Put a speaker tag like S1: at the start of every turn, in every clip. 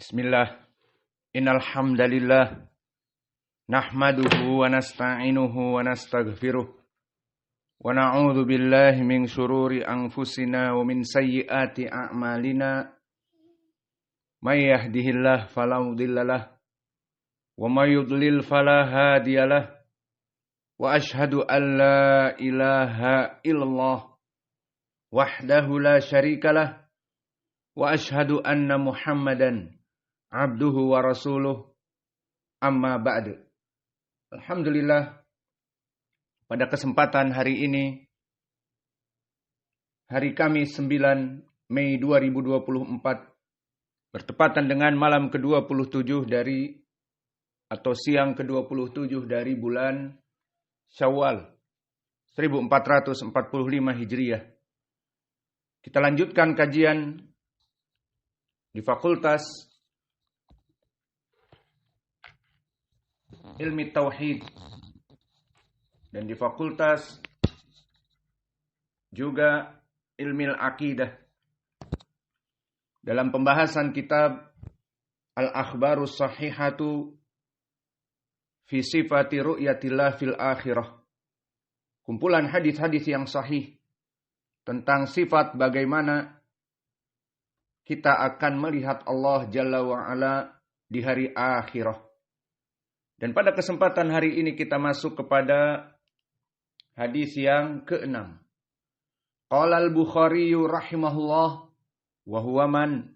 S1: Bismillah. Innal hamdalillah nahmaduhu wa nasta'inuhu wa nastaghfiruh wa na'udzu billahi min shururi anfusina wa min sayyiati a'malina. May yahdihillahu fala mudhillalah wa may yudlil fala hadiyalah. Wa ashhadu an la ilaha illallah wahdahu la syarikalah wa ashhadu anna Muhammadan abduhu wa rasuluh, amma ba'du. Alhamdulillah, pada kesempatan hari ini, hari Kamis 9 Mei 2024, bertepatan dengan malam ke-27 atau siang ke-27 dari bulan Syawal 1445 Hijriah. Kita lanjutkan kajian di Fakultas Ilmi Tauhid dan di Fakultas juga Ilmi Aqidah dalam pembahasan kitab Al-Akhbarus Sahihatu fi Sifati Ru'yatillah fil Akhirah, kumpulan hadis-hadis yang sahih tentang sifat bagaimana kita akan melihat Allah Jalla wa'ala di hari akhirah. Dan pada kesempatan hari ini kita masuk kepada hadis yang ke-6. Qala al-Bukhari rahimahullah wa huwa man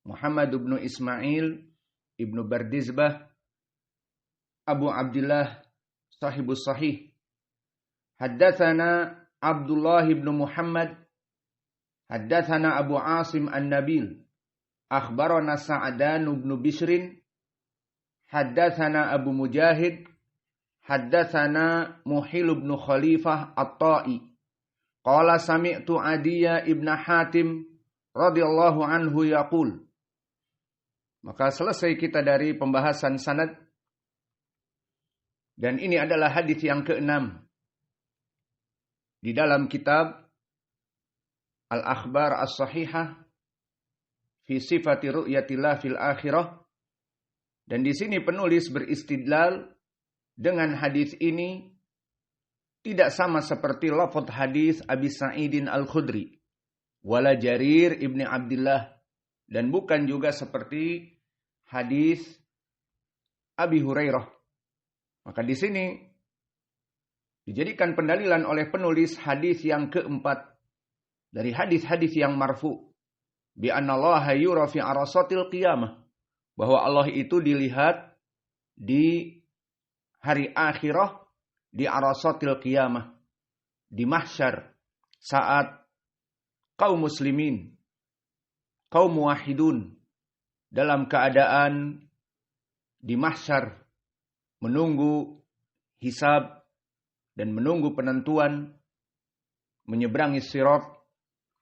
S1: Muhammad ibn Ismail ibn Bardizbah Abu Abdullah sahibus sahih. Haddatsana Abdullah ibn Muhammad haddatsana Abu Asim an-Nabil akhbarana Sa'dan ibn Bishrin haddatsana Abu Mujahid haddatsana Muhil ibn Khalifah At-Ta'i qala sami'tu Adiyya ibn Hatim radhiyallahu anhu yaqul. Maka selesai kita dari pembahasan sanad, dan ini adalah hadis yang ke-6 di dalam kitab Al-Akhbar As-Sahihah fi Sifati Ru'yatillah fil Akhirah. Dan di sini penulis beristidlal dengan hadis ini tidak sama seperti lafaz hadis Abi Sa'idin Al-Khudri wala Jarir ibni Abdullah, dan bukan juga seperti hadis Abi Hurairah. Maka di sini dijadikan pendalilan oleh penulis hadis yang keempat dari hadis-hadis yang marfu, bi annallaha yura fi arasatil qiyamah, bahwa Allah itu dilihat di hari akhirah, di arasatil qiyamah, di mahsyar, saat kaum muslimin, kaum muwahhidun dalam keadaan di mahsyar menunggu hisab dan menunggu penentuan, menyeberangi sirat.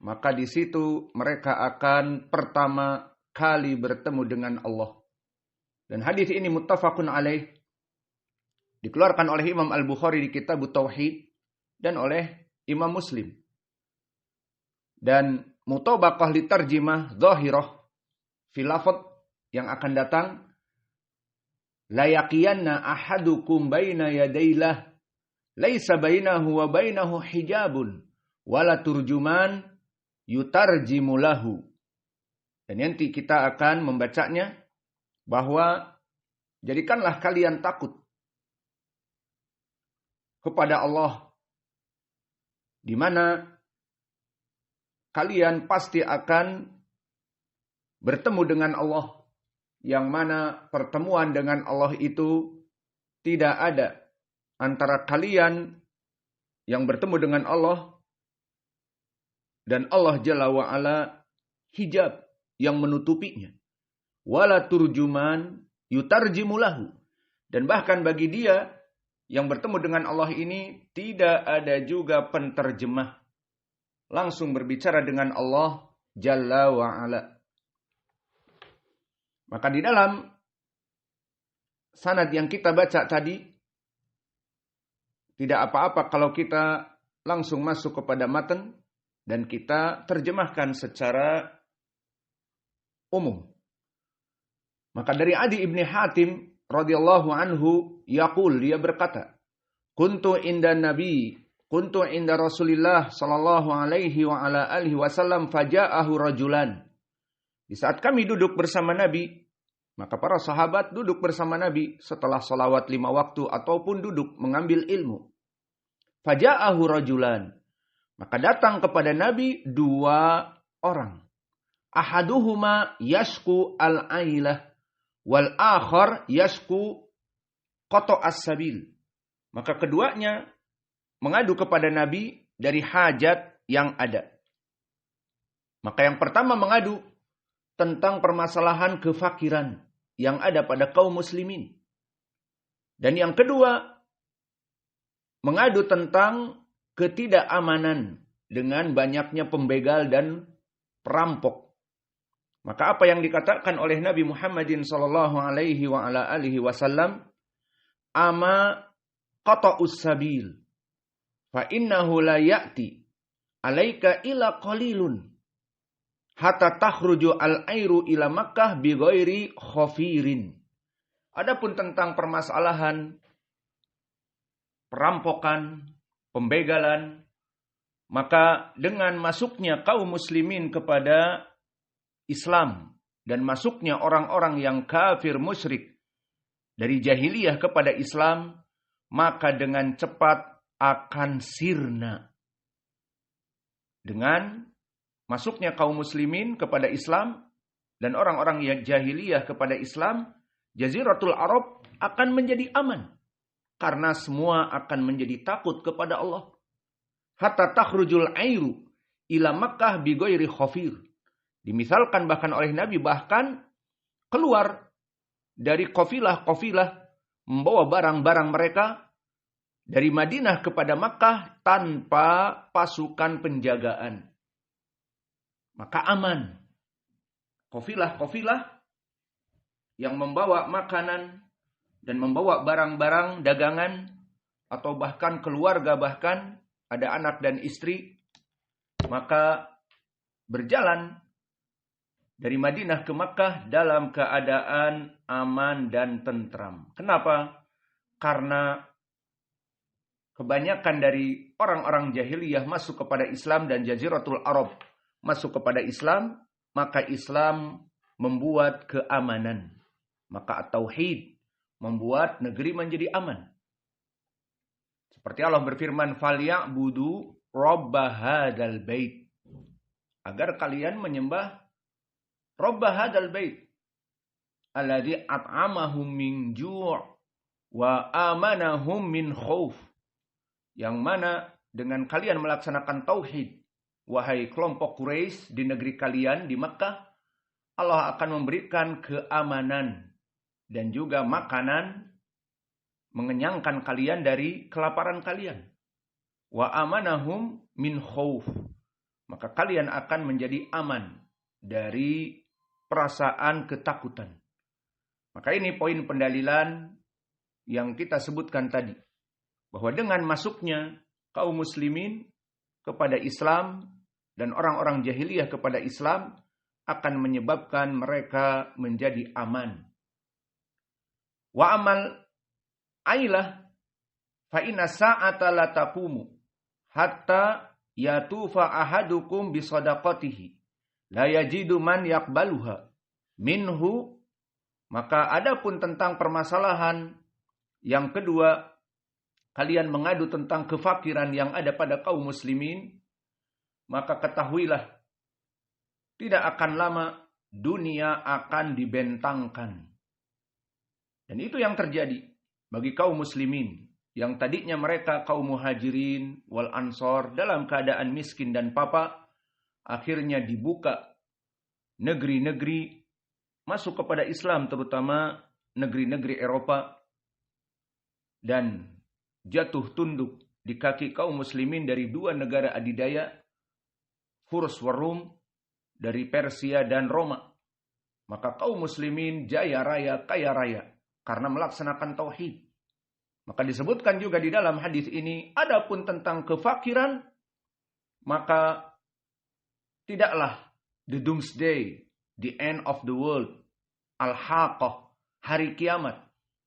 S1: Maka di situ mereka akan pertama kali bertemu dengan Allah. Dan hadis ini muttafaqun alaih, dikeluarkan oleh Imam Al-Bukhari di Kitab Tauhid dan oleh Imam Muslim. Dan mutabaqah li tarjimah zahirah fi lafadz yang akan datang, la yaqiyanna ahadukum baina yadaylah laisa bainahu wa bainahu hijabun wala turjuman yutarjimu lahu. Dan nanti kita akan membacanya bahwa jadikanlah kalian takut kepada Allah, di mana kalian pasti akan bertemu dengan Allah, yang mana pertemuan dengan Allah itu tidak ada antara kalian yang bertemu dengan Allah dan Allah Jalla wa'ala hijab yang menutupinya. Wala turjuman yutarjimu lahu. Dan bahkan bagi dia yang bertemu dengan Allah ini tidak ada juga penterjemah, langsung berbicara dengan Allah Jalla wa'ala. Maka di dalam sanad yang kita baca tadi, tidak apa-apa kalau kita langsung masuk kepada matan dan kita terjemahkan secara umum. Maka dari Adi ibni Hatim radhiyallahu anhu yaqul, dia berkata, kuntu inda Rasulillah sallallahu alaihi wa ala alihi wasallam faja'ahu rajulan. Di saat kami duduk bersama Nabi, maka para sahabat duduk bersama Nabi setelah salawat 5 waktu ataupun duduk mengambil ilmu. Faja'ahu rajulan. Maka datang kepada Nabi 2 orang. Ahaduhuma yashku al-ailah wal akhar yashku qata as-sabil. Maka keduanya mengadu kepada Nabi dari hajat yang ada. Maka yang pertama mengadu tentang permasalahan kefakiran yang ada pada kaum muslimin. Dan yang kedua mengadu tentang ketidakamanan dengan banyaknya pembegal dan perampok. Maka apa yang dikatakan oleh Nabi Muhammadin sallallahu alaihi wa ala alihi wasallam, ama qata'us sabil fa innahu la ya'ti alaika ila qalilun hatta takhruju al-airu ila Makkah bi ghairi khafirin. Adapun tentang permasalahan perampokan, pembegalan, maka dengan masuknya kaum muslimin kepada Islam dan masuknya orang-orang yang kafir musyrik dari jahiliyah kepada Islam, maka dengan cepat akan sirna. Dengan masuknya kaum muslimin kepada Islam dan orang-orang yang jahiliyah kepada Islam, Jaziratul Arab akan menjadi aman. Karena semua akan menjadi takut kepada Allah. Hatta takhrujul airu ila Makkah bi ghairi khafir. Dimisalkan bahkan oleh Nabi, bahkan keluar dari kafilah-kafilah membawa barang-barang mereka dari Madinah kepada Makkah tanpa pasukan penjagaan. Maka aman. Kafilah-kafilah yang membawa makanan dan membawa barang-barang dagangan atau bahkan keluarga, bahkan ada anak dan istri, maka berjalan dari Madinah ke Makkah dalam keadaan aman dan tentram. Kenapa? Karena kebanyakan dari orang-orang jahiliyah masuk kepada Islam dan Jaziratul Arab masuk kepada Islam, maka Islam membuat keamanan. Maka at-tauhid membuat negeri menjadi aman. Seperti Allah berfirman, "Falya'budu Rabba hadzal bait." Agar kalian menyembah Rabba hadzal bait alladzi at'amahum min ju' wa amanahum min khauf. Yang mana dengan kalian melaksanakan tauhid, wahai kelompok Quraisy di negeri kalian di Makkah, Allah akan memberikan keamanan dan juga makanan, mengenyangkan kalian dari kelaparan kalian. Wa amanahum min khauf. Maka kalian akan menjadi aman dari perasaan ketakutan. Maka ini poin pendalilan yang kita sebutkan tadi. Bahwa dengan masuknya kaum muslimin kepada Islam dan orang-orang jahiliyah kepada Islam akan menyebabkan mereka menjadi aman. Wa amal ailah fa inna sa'ata la taqumu hatta yatufa ahadukum bi shadaqatihi la yajidu man yaqbaluha minhu. Maka adapun tentang permasalahan yang kedua, kalian mengadu tentang kefakiran yang ada pada kaum muslimin, maka ketahuilah tidak akan lama dunia akan dibentangkan. Dan itu yang terjadi bagi kaum muslimin yang tadinya mereka kaum muhajirin wal ansor dalam keadaan miskin dan papa, akhirnya dibuka negeri-negeri masuk kepada Islam, terutama negeri-negeri Eropa, dan jatuh tunduk di kaki kaum muslimin dari dua negara adidaya, Furs wa Rum, dari Persia dan Roma. Maka kaum muslimin jaya raya, kaya raya karena melaksanakan tauhid. Maka disebutkan juga di dalam hadis ini, adapun tentang kefakiran, maka tidaklah the doomsday, the end of the world, al-haqqah, hari kiamat,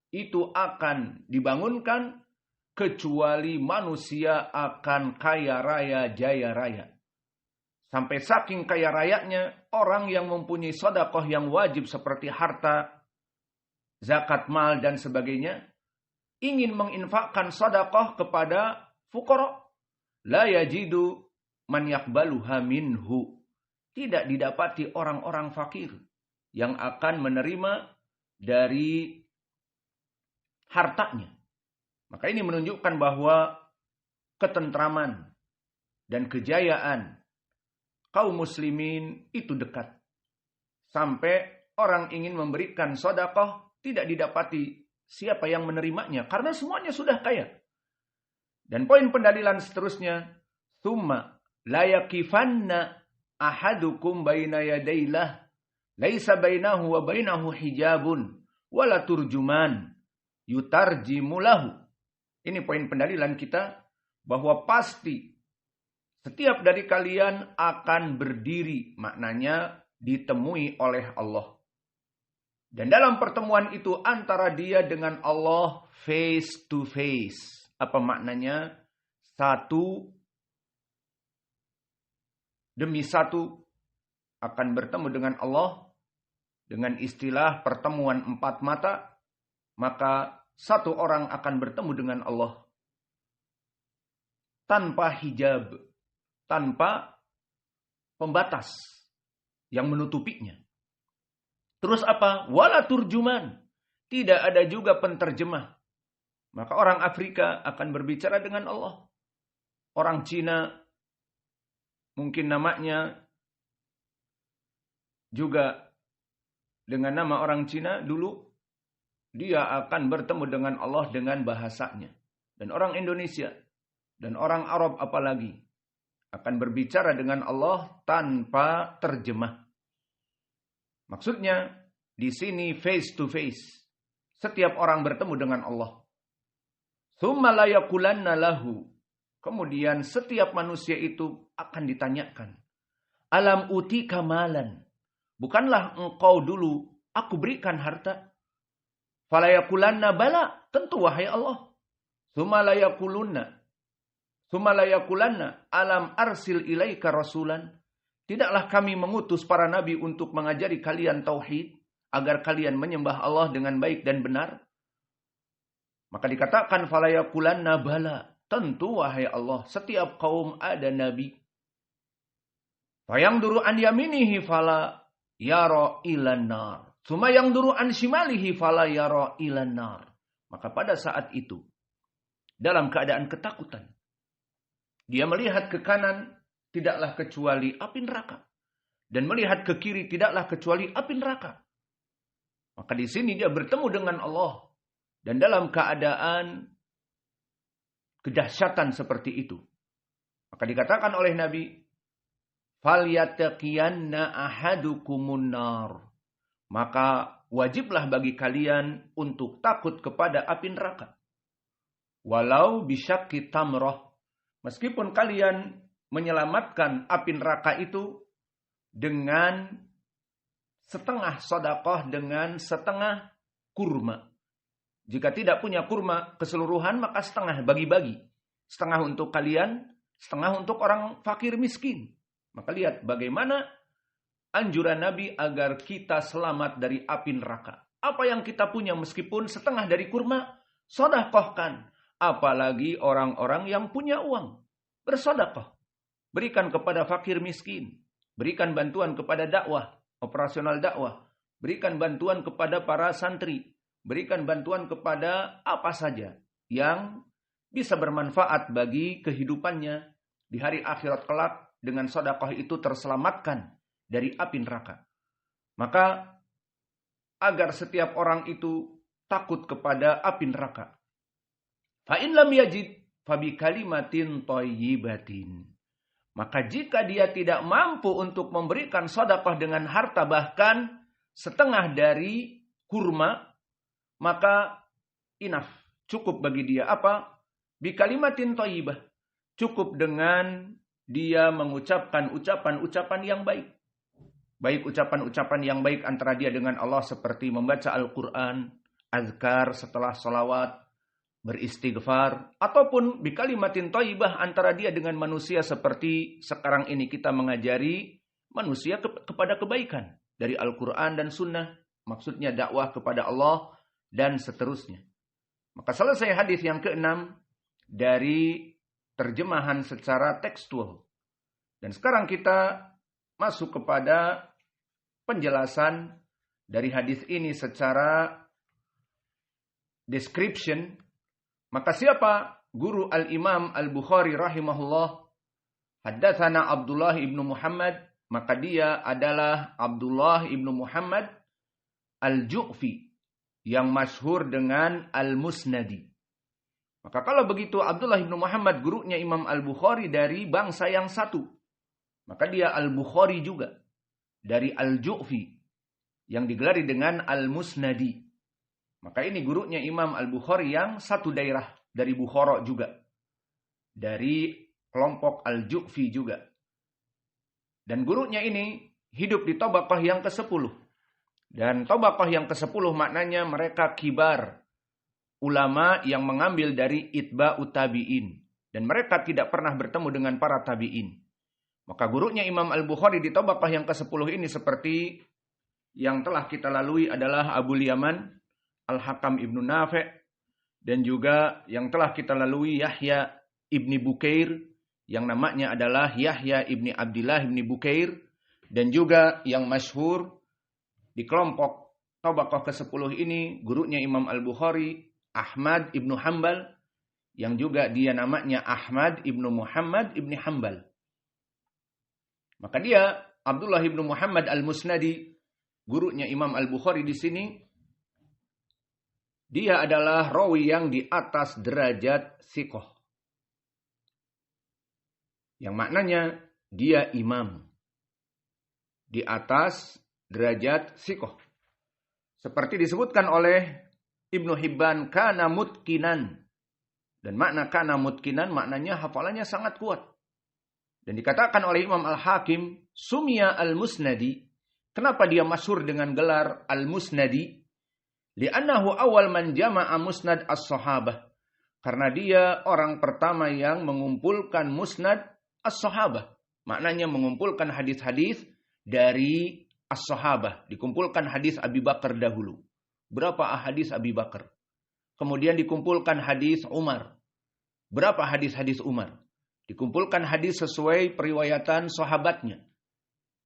S1: itu akan dibangunkan kecuali manusia akan kaya raya, jaya raya. Sampai saking kaya rayanya, orang yang mempunyai sedekah yang wajib seperti harta, zakat mal dan sebagainya, ingin menginfakkan sedekah kepada fuqara, la yajidu man yaqbaluha minhu. Tidak didapati orang-orang fakir yang akan menerima dari hartanya. Maka ini menunjukkan bahwa ketentraman dan kejayaan kaum muslimin itu dekat. Sampai orang ingin memberikan sedekah tidak didapati siapa yang menerimanya karena semuanya sudah kaya. Dan poin pendalilan seterusnya, tsumma la yaqifanna ahadukum baina yadaylah laisa bainahu wa bainahu hijabun wala turjuman yutarjimu lahu. Ini poin pendalilan kita bahwa pasti setiap dari kalian akan berdiri, maknanya ditemui oleh Allah. Dan dalam pertemuan itu antara dia dengan Allah face to face. Apa maknanya? Satu demi satu akan bertemu dengan Allah dengan istilah pertemuan empat mata. Maka satu orang akan bertemu dengan Allah tanpa hijab, tanpa pembatas yang menutupinya. Terus apa? Wala turjuman. Tidak ada juga penterjemah. Maka orang Afrika akan berbicara dengan Allah. Orang Cina, mungkin namanya juga dengan nama orang Cina dulu, dia akan bertemu dengan Allah dengan bahasanya. Dan orang Indonesia dan orang Arab apalagi akan berbicara dengan Allah tanpa terjemah. Maksudnya di sini face to face. Setiap orang bertemu dengan Allah. Tsumma la yaqulanna lahu. Kemudian setiap manusia itu akan ditanyakan. Alam utika malan. Bukanlah engkau dulu aku berikan harta? Fala yaqulanna bala, tentu wahai Allah. Tsumma la yaqulanna alam arsil ilaika rasulan. Tidaklah kami mengutus para nabi untuk mengajari kalian tauhid agar kalian menyembah Allah dengan baik dan benar? Maka dikatakan fala yaqulanna bala, tentu wahai Allah, setiap kaum ada nabi. Fayangduru an yaminihi fala yara ilan nar. Tsumma yangduru an shimalihi fala yara ilan nar. Maka pada saat itu, dalam keadaan ketakutan, dia melihat ke kanan tidaklah kecuali api neraka, dan melihat ke kiri tidaklah kecuali api neraka. Maka di sini dia bertemu dengan Allah, dan dalam keadaan kedahsyatan seperti itu. Maka dikatakan oleh Nabi, "Falyattaqiyanna ahadukumun nar." Maka wajiblah bagi kalian untuk takut kepada api neraka. Walau bisyakki tamrah. Meskipun kalian menyelamatkan api neraka itu dengan setengah sedekah, dengan setengah kurma. Jika tidak punya kurma keseluruhan, maka setengah bagi-bagi. Setengah untuk kalian, setengah untuk orang fakir miskin. Maka lihat bagaimana anjuran Nabi agar kita selamat dari api neraka. Apa yang kita punya meskipun setengah dari kurma, sedekahkan. Apalagi orang-orang yang punya uang. Bersedekah. Berikan kepada fakir miskin. Berikan bantuan kepada dakwah, operasional dakwah. Berikan bantuan kepada para santri. Berikan bantuan kepada apa saja yang bisa bermanfaat bagi kehidupannya di hari akhirat kelak. Dengan sedekah itu terselamatkan dari api neraka. Maka agar setiap orang itu takut kepada api neraka. Fa in lam yajid fa bi kalimatin thayyibatin. Maka jika dia tidak mampu untuk memberikan sedekah dengan harta bahkan setengah dari kurma, maka enough, cukup bagi dia apa? Bi kalimatin thayyibah. Cukup dengan dia mengucapkan ucapan-ucapan yang baik. baik ucapan-ucapan yang baik antara dia dengan Allah seperti membaca Al-Quran, azkar setelah salawat, beristighfar, ataupun bikalimatin thayyibah antara dia dengan manusia seperti sekarang ini kita mengajari manusia kepada kebaikan dari Al-Quran dan Sunnah, maksudnya dakwah kepada Allah dan seterusnya. Maka selesai hadis yang keenam dari terjemahan secara tekstual. Dan sekarang kita masuk kepada penjelasan dari hadis ini secara description. Maka siapa guru Al-Imam Al-Bukhari rahimahullah? Haddatsana Abdullah ibnu Muhammad, maka dia adalah Abdullah ibnu Muhammad Al-Ju'fi yang masyhur dengan Al-Musnadi. Maka kalau begitu Abdullah ibnu Muhammad gurunya Imam Al-Bukhari dari bangsa yang satu, maka dia Al-Bukhari juga dari Al-Ju'fi yang digelari dengan Al-Musnadi. Maka ini gurunya Imam Al-Bukhari yang satu daerah dari Bukhara juga. Dari kelompok Al-Ju'fi juga. Dan gurunya ini hidup di tabaqah yang ke-10. Dan tabaqah yang ke-10 maknanya mereka kibar. Ulama yang mengambil dari itba'ut tabi'in. Dan mereka tidak pernah bertemu dengan para tabi'in. Maka gurunya Imam Al-Bukhari di tabaqah yang ke-10 ini seperti yang telah kita lalui adalah Abul Yaman, Al-Hakam ibnu Nafi', dan juga yang telah kita lalui Yahya ibni Bukair, yang namanya adalah Yahya ibni Abdillah ibni Bukair, dan juga yang masyhur di kelompok tabaqah ke-10 ini, gurunya Imam Al-Bukhari, Ahmad ibnu Hanbal, yang juga dia namanya Ahmad ibnu Muhammad ibni Hanbal. Maka dia, Abdullah ibnu Muhammad Al-Musnadi, gurunya Imam Al-Bukhari di sini, dia adalah rawi yang di atas derajat thiqah. Yang maknanya dia imam. Di atas derajat thiqah. Seperti disebutkan oleh Ibnu Hibban, kana mutkinan. Dan makna kana mutkinan maknanya hafalannya sangat kuat. Dan dikatakan oleh Imam Al-Hakim, Sumya Al-Musnadi. Kenapa dia masyhur dengan gelar Al-Musnadi? Li'annahu awal man jama'a musnad as-sahabah. Karena dia orang pertama yang mengumpulkan musnad as-sahabah. Maknanya mengumpulkan hadis-hadis dari as-sahabah. Dikumpulkan hadis Abi Bakar dahulu. Berapa hadis Abi Bakar? Kemudian dikumpulkan hadis Umar. Berapa hadis-hadis Umar? Dikumpulkan hadis sesuai periwayatan sahabatnya.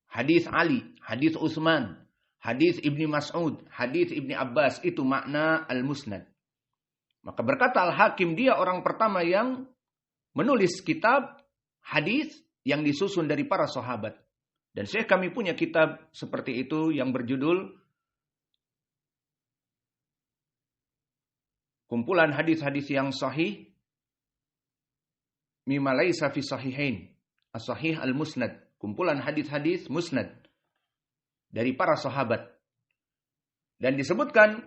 S1: Hadis Ali, hadis Utsman, hadis Ibni Mas'ud, hadis Ibni Abbas, itu makna al-musnad. Maka berkata Al-Hakim, dia orang pertama yang menulis kitab hadis yang disusun dari para sahabat. Dan Syekh kami punya kitab seperti itu yang berjudul Kumpulan Hadis-Hadis yang Sahih mimma laisa fi sahihain, as-sahih al-musnad. Kumpulan hadis-hadis musnad dari para sahabat. Dan disebutkan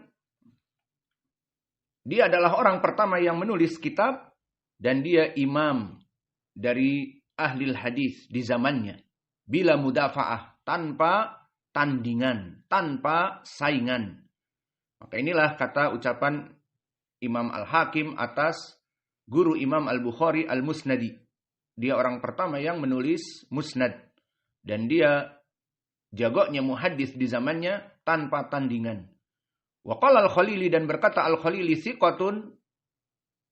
S1: dia adalah orang pertama yang menulis kitab dan dia imam dari ahli hadis di zamannya. Bila mudafa'ah, tanpa tandingan, tanpa saingan. Maka inilah kata ucapan Imam Al-Hakim atas guru Imam Al-Bukhari Al-Musnadi. Dia orang pertama yang menulis musnad. Dan dia jagonya muhaddis di zamannya tanpa tandingan. Wa qala Al-Khalili, dan berkata Al-Khalili, thiqatun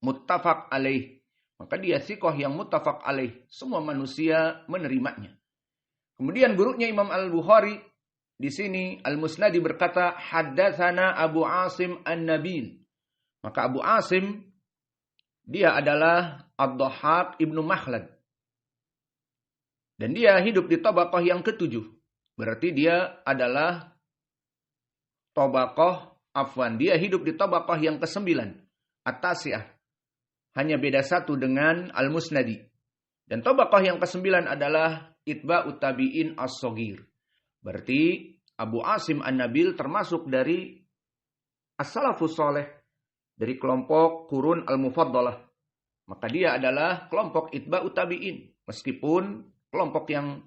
S1: muttafaq alaih. Maka dia thiqah yang muttafaq alaih. Semua manusia menerimanya. Kemudian gurunya Imam Al-Bukhari di sini Al-Musnadi berkata, haddatsana Abu Asim An-Nabil. Maka Abu Asim dia adalah Ad-Dhahhak ibnu Makhlad. Dan dia hidup di tabaqah yang ke-7. Berarti dia adalah dia hidup di tabaqah yang ke-9. At-Tasi'ah. Hanya beda satu dengan Al-Musnadi. Dan tabaqah yang ke-9 adalah Itba'ut Tabi'in As-Shaghir. Berarti Abu Asim An-Nabil termasuk dari As-Salafus Saleh. Dari kelompok Qurun Al-Mufaddalah. Maka dia adalah kelompok Itba'ut Tabi'in. Meskipun kelompok yang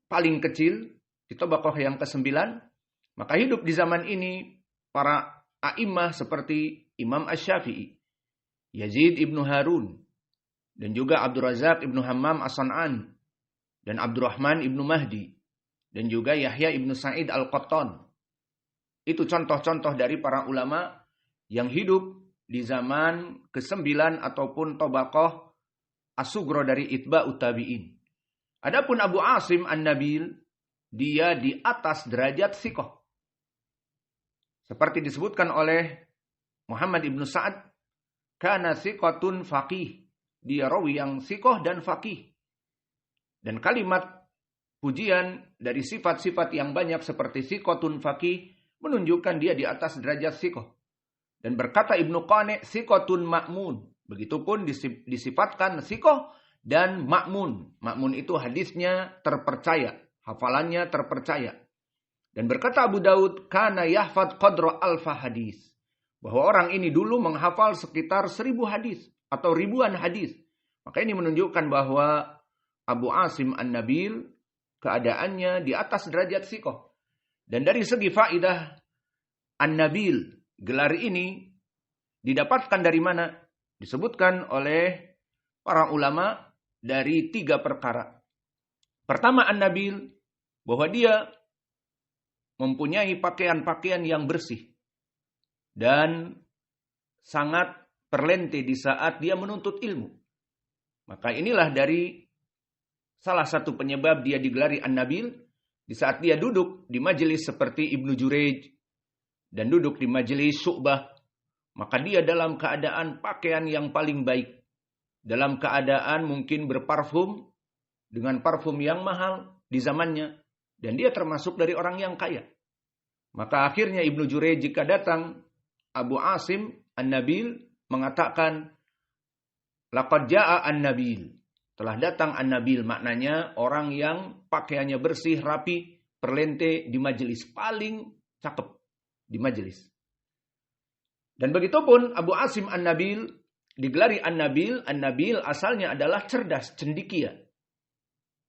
S1: paling kecil di tabaqah yang ke-9. Maka hidup di zaman ini para a'immah seperti Imam Asy-Syafi'i, Yazid ibnu Harun, dan juga Abdul Razak ibnu Hammam As-San'ani, dan Abdurrahman ibnu Mahdi, dan juga Yahya ibnu Sa'id Al-Qattan. Itu contoh-contoh dari para ulama yang hidup di zaman ke-9 ataupun tabaqah as-sughra dari itba'ut tabi'in. Adapun Abu Asim An-Nabil, dia di atas derajat thiqah. Seperti disebutkan oleh Muhammad ibnu Sa'ad, kana thiqatun faqih. Dia rawi yang thiqah dan faqih. Dan kalimat pujian dari sifat-sifat yang banyak seperti thiqatun faqih menunjukkan dia di atas derajat thiqah. Dan berkata Ibnu Qani, thiqatun ma'mun. Begitupun disifatkan thiqah dan ma'mun. Ma'mun itu hadisnya terpercaya, hafalannya terpercaya. Dan berkata Abu Daud, kana yahfad qadra alfa hadis. Bahwa orang ini dulu menghafal sekitar 1000 hadis atau ribuan hadis. Maka ini menunjukkan bahwa Abu Asim An-Nabil keadaannya di atas derajat thiqah. Dan dari segi faidah, An-Nabil, gelar ini didapatkan dari mana? Disebutkan oleh para ulama dari 3 perkara. Pertama, An-Nabil, bahwa dia mempunyai pakaian-pakaian yang bersih dan sangat perlente di saat dia menuntut ilmu. Maka inilah dari salah satu penyebab dia digelari An-Nabil. Di saat dia duduk di majelis seperti Ibnu Jurayj dan duduk di majelis Syu'bah, maka dia dalam keadaan pakaian yang paling baik, dalam keadaan mungkin berparfum dengan parfum yang mahal di zamannya, dan dia termasuk dari orang yang kaya. Maka akhirnya Ibnu Jurayj jika datang Abu Asim An-Nabil mengatakan, laqad jaa An-Nabil. Telah datang An-Nabil, maknanya orang yang pakaiannya bersih, rapi, perlente di majelis, paling cakep di majelis. Dan begitupun Abu Asim An-Nabil digelari An-Nabil. An-Nabil asalnya adalah cerdas, cendekia.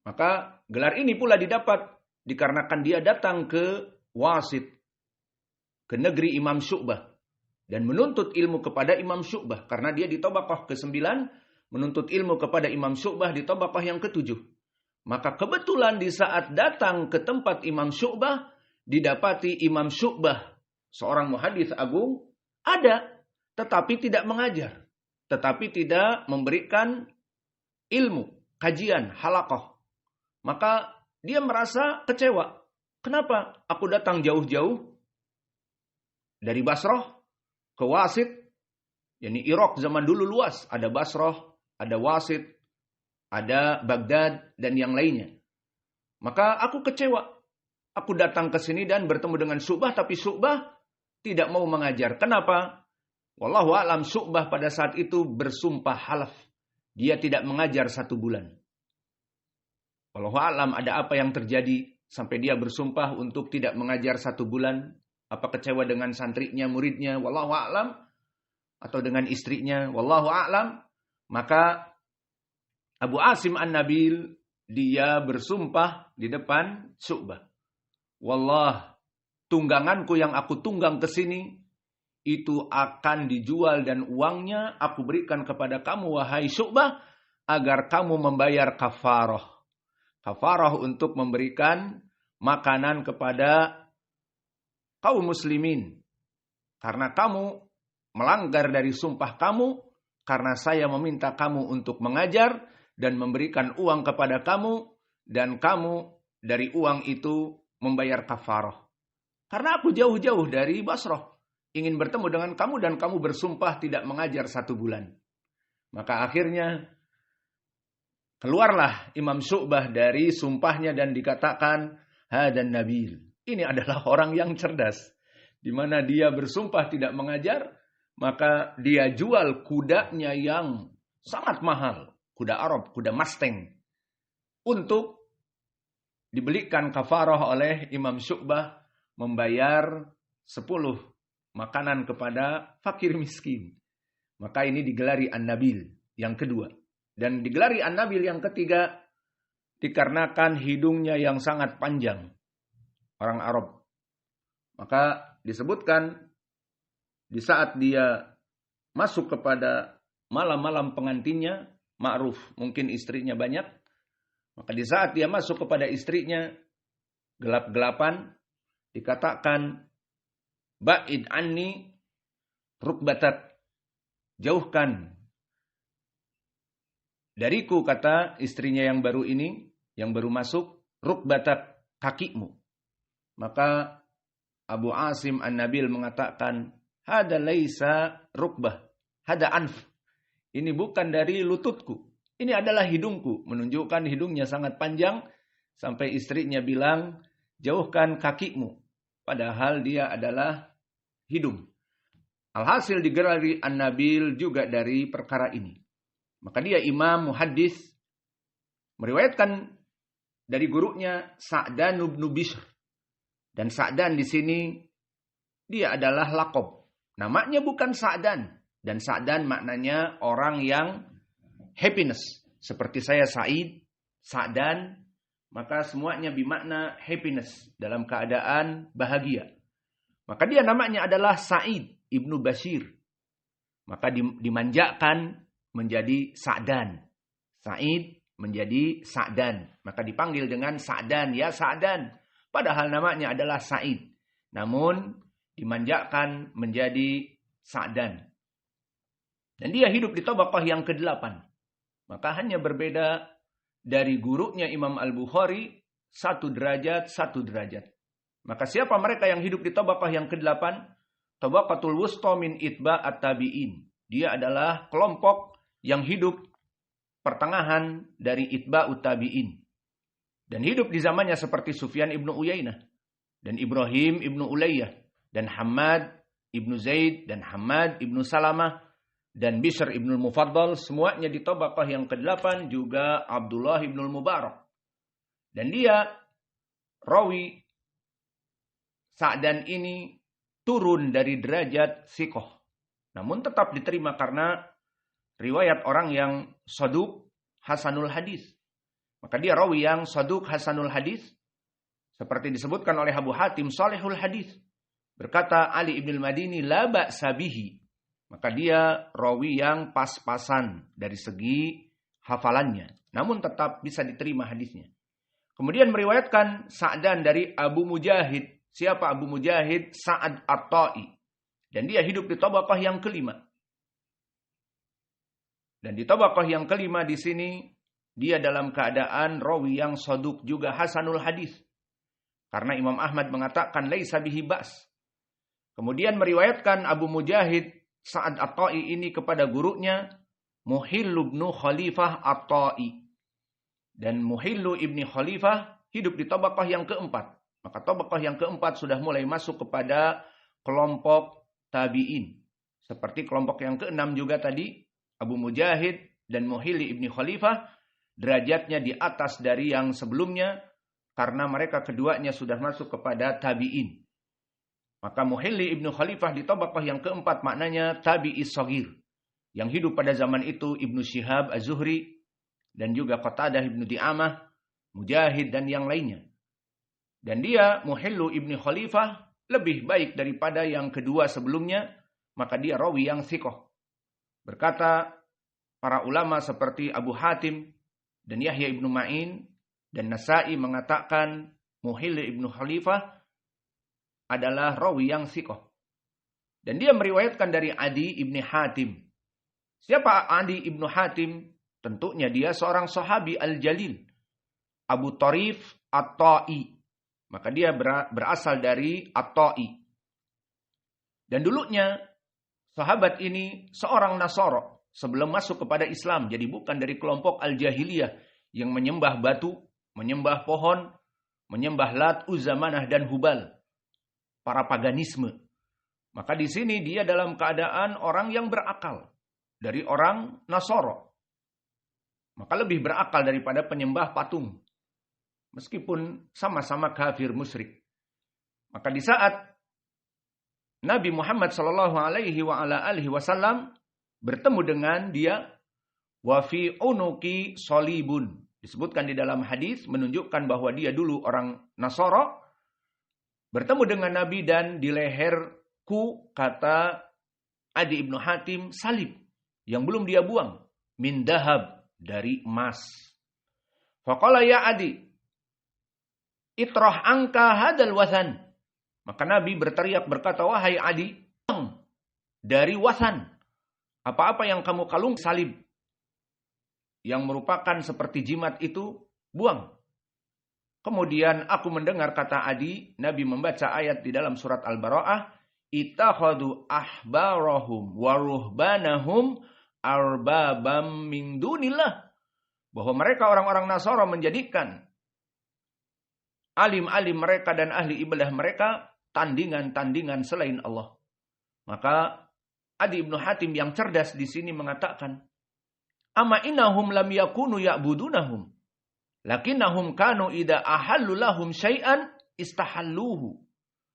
S1: Maka gelar ini pula didapat dikarenakan dia datang ke Wasit, ke negeri Imam Syu'bah, dan menuntut ilmu kepada Imam Syu'bah. Karena dia di tabaqah ke-9, menuntut ilmu kepada Imam Syu'bah di tabaqah yang ke-7. Maka kebetulan di saat datang ke tempat Imam Syu'bah, didapati Imam Syu'bah, seorang muhadits agung, ada, tetapi tidak mengajar, tetapi tidak memberikan ilmu, kajian, halaqah. Maka dia merasa kecewa. Kenapa? Aku datang jauh-jauh dari Basrah ke Wasit. Yani Irak zaman dulu luas. Ada Basrah, ada Wasit, ada Baghdad, dan yang lainnya. Maka aku kecewa. Aku datang ke sini dan bertemu dengan Syu'bah, tapi Syu'bah tidak mau mengajar. Kenapa? Wallahu a'lam, Syu'bah pada saat itu bersumpah halaf. Dia tidak mengajar 1 bulan. Wallahu a'lam ada apa yang terjadi sampai dia bersumpah untuk tidak mengajar 1 bulan. Apa kecewa dengan santrinya, muridnya, wallahu a'lam, atau dengan istrinya, wallahu a'lam. Maka Abu Asim An-Nabil, dia bersumpah di depan Syu'bah. Wallah, tungganganku yang aku tunggang ke sini, itu akan dijual dan uangnya aku berikan kepada kamu, wahai Syu'bah, agar kamu membayar kafarah. Kafarah untuk memberikan makanan kepada kaum muslimin. Karena kamu melanggar dari sumpah kamu, karena saya meminta kamu untuk mengajar dan memberikan uang kepada kamu, dan kamu dari uang itu membayar kafarah. Karena aku jauh-jauh dari Basrah, ingin bertemu dengan kamu, dan kamu bersumpah tidak mengajar 1 bulan. Maka akhirnya keluarlah Imam Syu'bah dari sumpahnya dan dikatakan, hadan Nabil. Ini adalah orang yang cerdas. Di mana dia bersumpah tidak mengajar, maka dia jual kudanya yang sangat mahal. Kuda Arab, kuda Mustang. Untuk dibelikan kafarah oleh Imam Syu'bah, membayar 10 makanan kepada fakir miskin. Maka ini digelari An-Nabil yang kedua. Dan digelari An-Nabil yang ketiga, dikarenakan hidungnya yang sangat panjang. orang Arab. Maka disebutkan di saat dia masuk kepada malam-malam pengantinnya, ma'ruf, mungkin istrinya banyak. Maka di saat dia masuk kepada istrinya, gelap-gelapan, dikatakan, ba'id anni rukbatak, jauhkan dariku, kata istrinya yang baru ini, yang baru masuk, rukbatak, kakimu. Maka Abu Asim An-Nabil mengatakan, hada laisa rukbah, hada anf. Ini bukan dari lututku, ini adalah hidungku. Menunjukkan hidungnya sangat panjang, sampai istrinya bilang, jauhkan kakimu. Padahal dia adalah hidung. Alhasil digelari An-Nabil juga dari perkara ini. Maka dia imam muhaddis, meriwayatkan dari gurunya Sa'dan bin Bishr. Dan Sa'dan di sini dia adalah laqab. Namanya bukan Sa'dan. Dan Sa'dan maknanya orang yang happiness. Seperti saya Sa'id, Sa'dan, maka semuanya bermakna happiness, dalam keadaan bahagia. Maka dia namanya adalah Sa'id ibnu Bashir. Maka dimanjakan menjadi Sa'dan. Sa'id menjadi Sa'dan. Maka dipanggil dengan Sa'dan, ya Sa'dan. Padahal namanya adalah Sa'id. Namun dimanjakan menjadi Sa'dan. Dan dia hidup di tabaqah yang ke-8. Maka hanya berbeda dari gurunya Imam Al-Bukhari, 1 derajat, 1 derajat. Maka siapa mereka yang hidup di tabaqah yang ke-8? Tabaqatul wusta min itba at-tabi'in. Dia adalah kelompok yang hidup pertengahan dari itba'ut tabi'in. Dan hidup di zamannya seperti Sufyan ibnu Uyainah, dan Ibrahim ibnu Ulayyah, dan Hammad ibnu Zaid, dan Hammad ibnu Salamah, dan Bishr ibnu Mufaddal, semuanya di tabaqah yang ke-8, juga Abdullah ibnu Mubarak. Dan dia, rawi Sa'dan ini, turun dari derajat siqah. Namun tetap diterima karena riwayat orang yang saduk hasanul hadis. Maka dia rawi yang saduk hasanul hadis. Seperti disebutkan oleh Abu Hatim salihul hadis. Berkata Ali ibn al-Madini la ba'sa bihi. Maka dia rawi yang pas-pasan dari segi hafalannya. Namun tetap bisa diterima hadisnya. Kemudian meriwayatkan Sa'dan dari Abu Mujahid. Siapa Abu Mujahid? Sa'ad At-Ta'i. Dan dia hidup di tabaqah yang ke-5. Dan di tabaqah yang ke-5 di sini, dia dalam keadaan rawi yang saduk juga hasanul hadis. Karena Imam Ahmad mengatakan laisa bihi ba's. Kemudian meriwayatkan Abu Mujahid Sa'ad At-Ta'i ini kepada gurunya Muhillu ibn Khalifah At-Ta'i. Dan Muhillu ibni Khalifah hidup di tabaqah yang ke-4. Maka tabaqah yang ke-4 sudah mulai masuk kepada kelompok tabi'in. Seperti kelompok yang ke-6 juga tadi, Abu Mujahid dan Muhilli ibni Khalifah, derajatnya di atas dari yang sebelumnya, karena mereka keduanya sudah masuk kepada tabi'in. Maka Muhilli ibnu Khalifah di tabaqah yang ke-4 maknanya tabi'is shaghir. Yang hidup pada zaman itu Ibnu Syihab Az-Zuhri, dan juga Qatadah ibnu Di'amah, Mujahid dan yang lainnya. Dan dia Muhillu ibnu Khalifah lebih baik daripada yang kedua sebelumnya, maka dia rawi yang thiqah. Berkata para ulama seperti Abu Hatim dan Yahya ibnu Ma'in dan Nasa'i mengatakan Muhillu ibnu Khalifah adalah rawi yang thiqah. Dan dia meriwayatkan dari Adi ibni Hatim. Siapa Adi ibnu Hatim? Tentunya dia seorang sahabi al-jalil, Abu Tarif At-Ta'i. Maka dia berasal dari At-Ta'i. Dan dulunya sahabat ini seorang Nasara sebelum masuk kepada Islam. Jadi bukan dari kelompok al-jahiliyah yang menyembah batu, menyembah pohon, menyembah Lat, Uzza, Manah dan Hubal. Para paganisme. Maka di sini dia dalam keadaan orang yang berakal. Dari orang Nasara. Maka lebih berakal daripada penyembah patung. Meskipun sama-sama kafir musyrik. Maka di saat Nabi Muhammad SAW bertemu dengan dia, wa fi unuki solibun. Disebutkan di dalam hadis menunjukkan bahwa dia dulu orang Nasara. bertemu dengan Nabi dan di leherku, kata Adi ibnu Hatim, salib yang belum dia buang, min dahab, dari emas. Faqala ya Adi, itrah angka hadal wathan. Maka Nabi berteriak berkata, wahai Adi, dari wathan, apa-apa yang kamu kalung salib, yang merupakan seperti jimat itu, buang. Kemudian aku mendengar, kata Adi, Nabi membaca ayat di dalam surat Al-Bara'ah, ittakhadu ahbarahum wa ruhbanahum arbabam min dunillah. Bahwa mereka orang-orang Nasara menjadikan alim-alim mereka dan ahli ibadah mereka tandingan-tandingan selain Allah. Maka Adi ibnu Hatim yang cerdas di sini mengatakan, ama innahum lam yakunu ya'budunahum, lakinnahum kanu idza ahallu lahum syai'an istahalluhu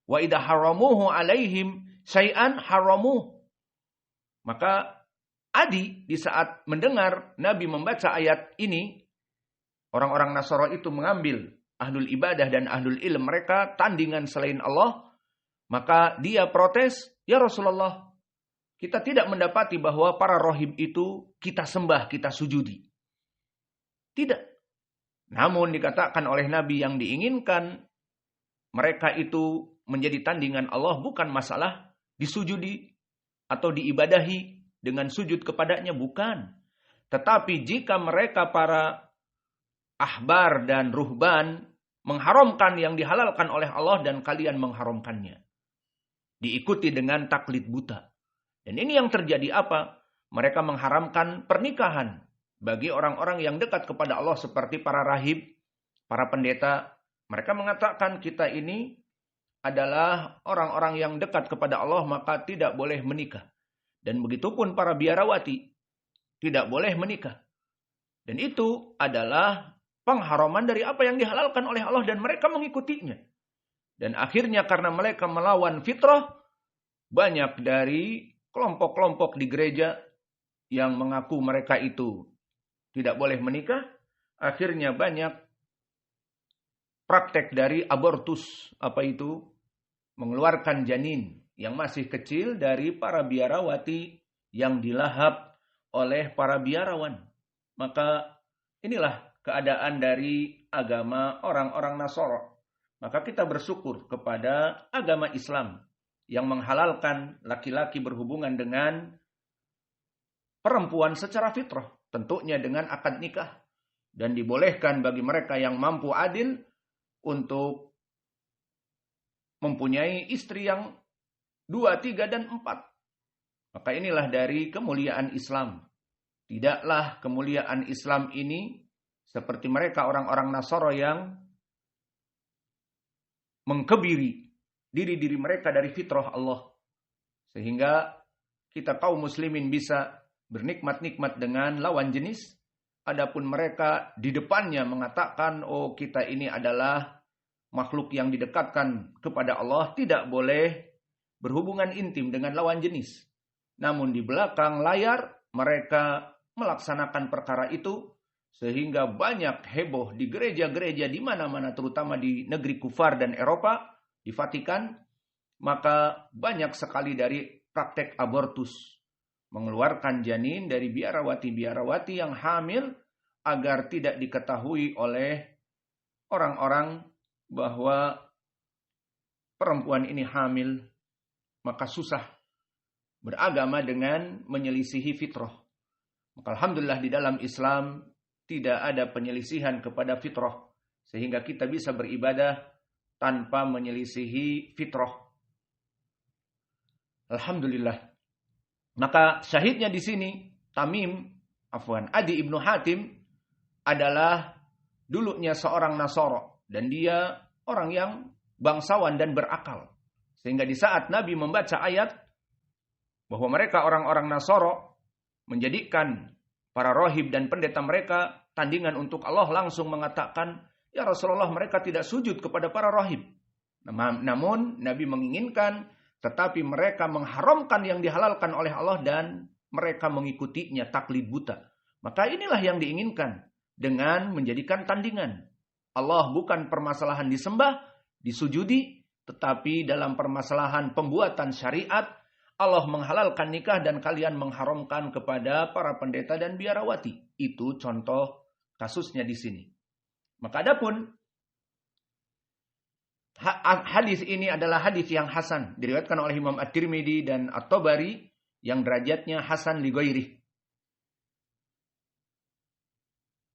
S1: wa idza haramuhu alaihim syai'an haramuhu. Maka Adi di saat mendengar Nabi membaca ayat ini, orang-orang Nasara itu mengambil ahlul ibadah dan ahlul ilm mereka tandingan selain Allah, maka dia protes, ya Rasulullah, kita tidak mendapati bahwa para rohib itu kita sembah, kita sujudi. Tidak. Namun dikatakan oleh Nabi yang diinginkan mereka itu menjadi tandingan Allah bukan masalah disujudi atau diibadahi dengan sujud kepadanya, bukan. Tetapi jika mereka para ahbar dan ruhban mengharamkan yang dihalalkan oleh Allah dan kalian mengharamkannya, diikuti dengan taklid buta. Dan ini yang terjadi apa? Mereka mengharamkan pernikahan bagi orang-orang yang dekat kepada Allah seperti para rahib, para pendeta. Mereka mengatakan kita ini adalah orang-orang yang dekat kepada Allah, maka tidak boleh menikah. Dan begitupun para biarawati tidak boleh menikah. Dan itu adalah pengharaman dari apa yang dihalalkan oleh Allah dan mereka mengikutinya. Dan akhirnya karena mereka melawan fitrah, banyak dari kelompok-kelompok di gereja yang mengaku mereka itu tidak boleh menikah, akhirnya banyak praktek dari abortus, apa itu? Mengeluarkan janin yang masih kecil dari para biarawati yang dilahap oleh para biarawan. Maka inilah keadaan dari agama orang-orang Nasara. Maka kita bersyukur kepada agama Islam yang menghalalkan laki-laki berhubungan dengan perempuan secara fitrah, tentunya dengan akad nikah, dan dibolehkan bagi mereka yang mampu adil untuk mempunyai istri yang 2, 3, dan 4. Maka inilah dari kemuliaan Islam. Tidaklah kemuliaan Islam ini seperti mereka orang-orang Nasara yang mengkebiri diri-diri mereka dari fitrah Allah. Sehingga kita kaum muslimin bisa bernikmat-nikmat dengan lawan jenis. Adapun mereka di depannya mengatakan, oh kita ini adalah makhluk yang didekatkan kepada Allah, tidak boleh berhubungan intim dengan lawan jenis. Namun di belakang layar mereka melaksanakan perkara itu, sehingga banyak heboh di gereja-gereja di mana-mana, terutama di negeri kufar dan Eropa, di Vatikan, maka banyak sekali dari praktek abortus, mengeluarkan janin dari biarawati-biarawati yang hamil agar tidak diketahui oleh orang-orang bahwa perempuan ini hamil, maka susah beragama dengan menyelisihi fitrah. Maka alhamdulillah di dalam Islam tidak ada penyelisihan kepada fitrah, sehingga kita bisa beribadah tanpa menyelisihi fitrah. Alhamdulillah. Maka syahidnya di sini Adi ibnu Hatim adalah dulunya seorang Nasara dan dia orang yang bangsawan dan berakal. Sehingga di saat Nabi membaca ayat bahwa mereka orang-orang Nasara menjadikan para rohib dan pendeta mereka tandingan untuk Allah, langsung mengatakan, ya Rasulullah, mereka tidak sujud kepada para rohib. Namun Nabi menginginkan, tetapi mereka mengharamkan yang dihalalkan oleh Allah dan mereka mengikutinya taklid buta. Maka inilah yang diinginkan dengan menjadikan tandingan. Allah bukan permasalahan disembah, disujudi, Tetapi dalam permasalahan pembuatan syariat, Allah menghalalkan nikah dan kalian mengharamkan kepada para pendeta dan biarawati. Itu contoh kasusnya di sini. Maka adapun hadis ini adalah hadis yang hasan, diriwayatkan oleh Imam At-Tirmidzi dan At-Tabari yang derajatnya hasan li ghairihi.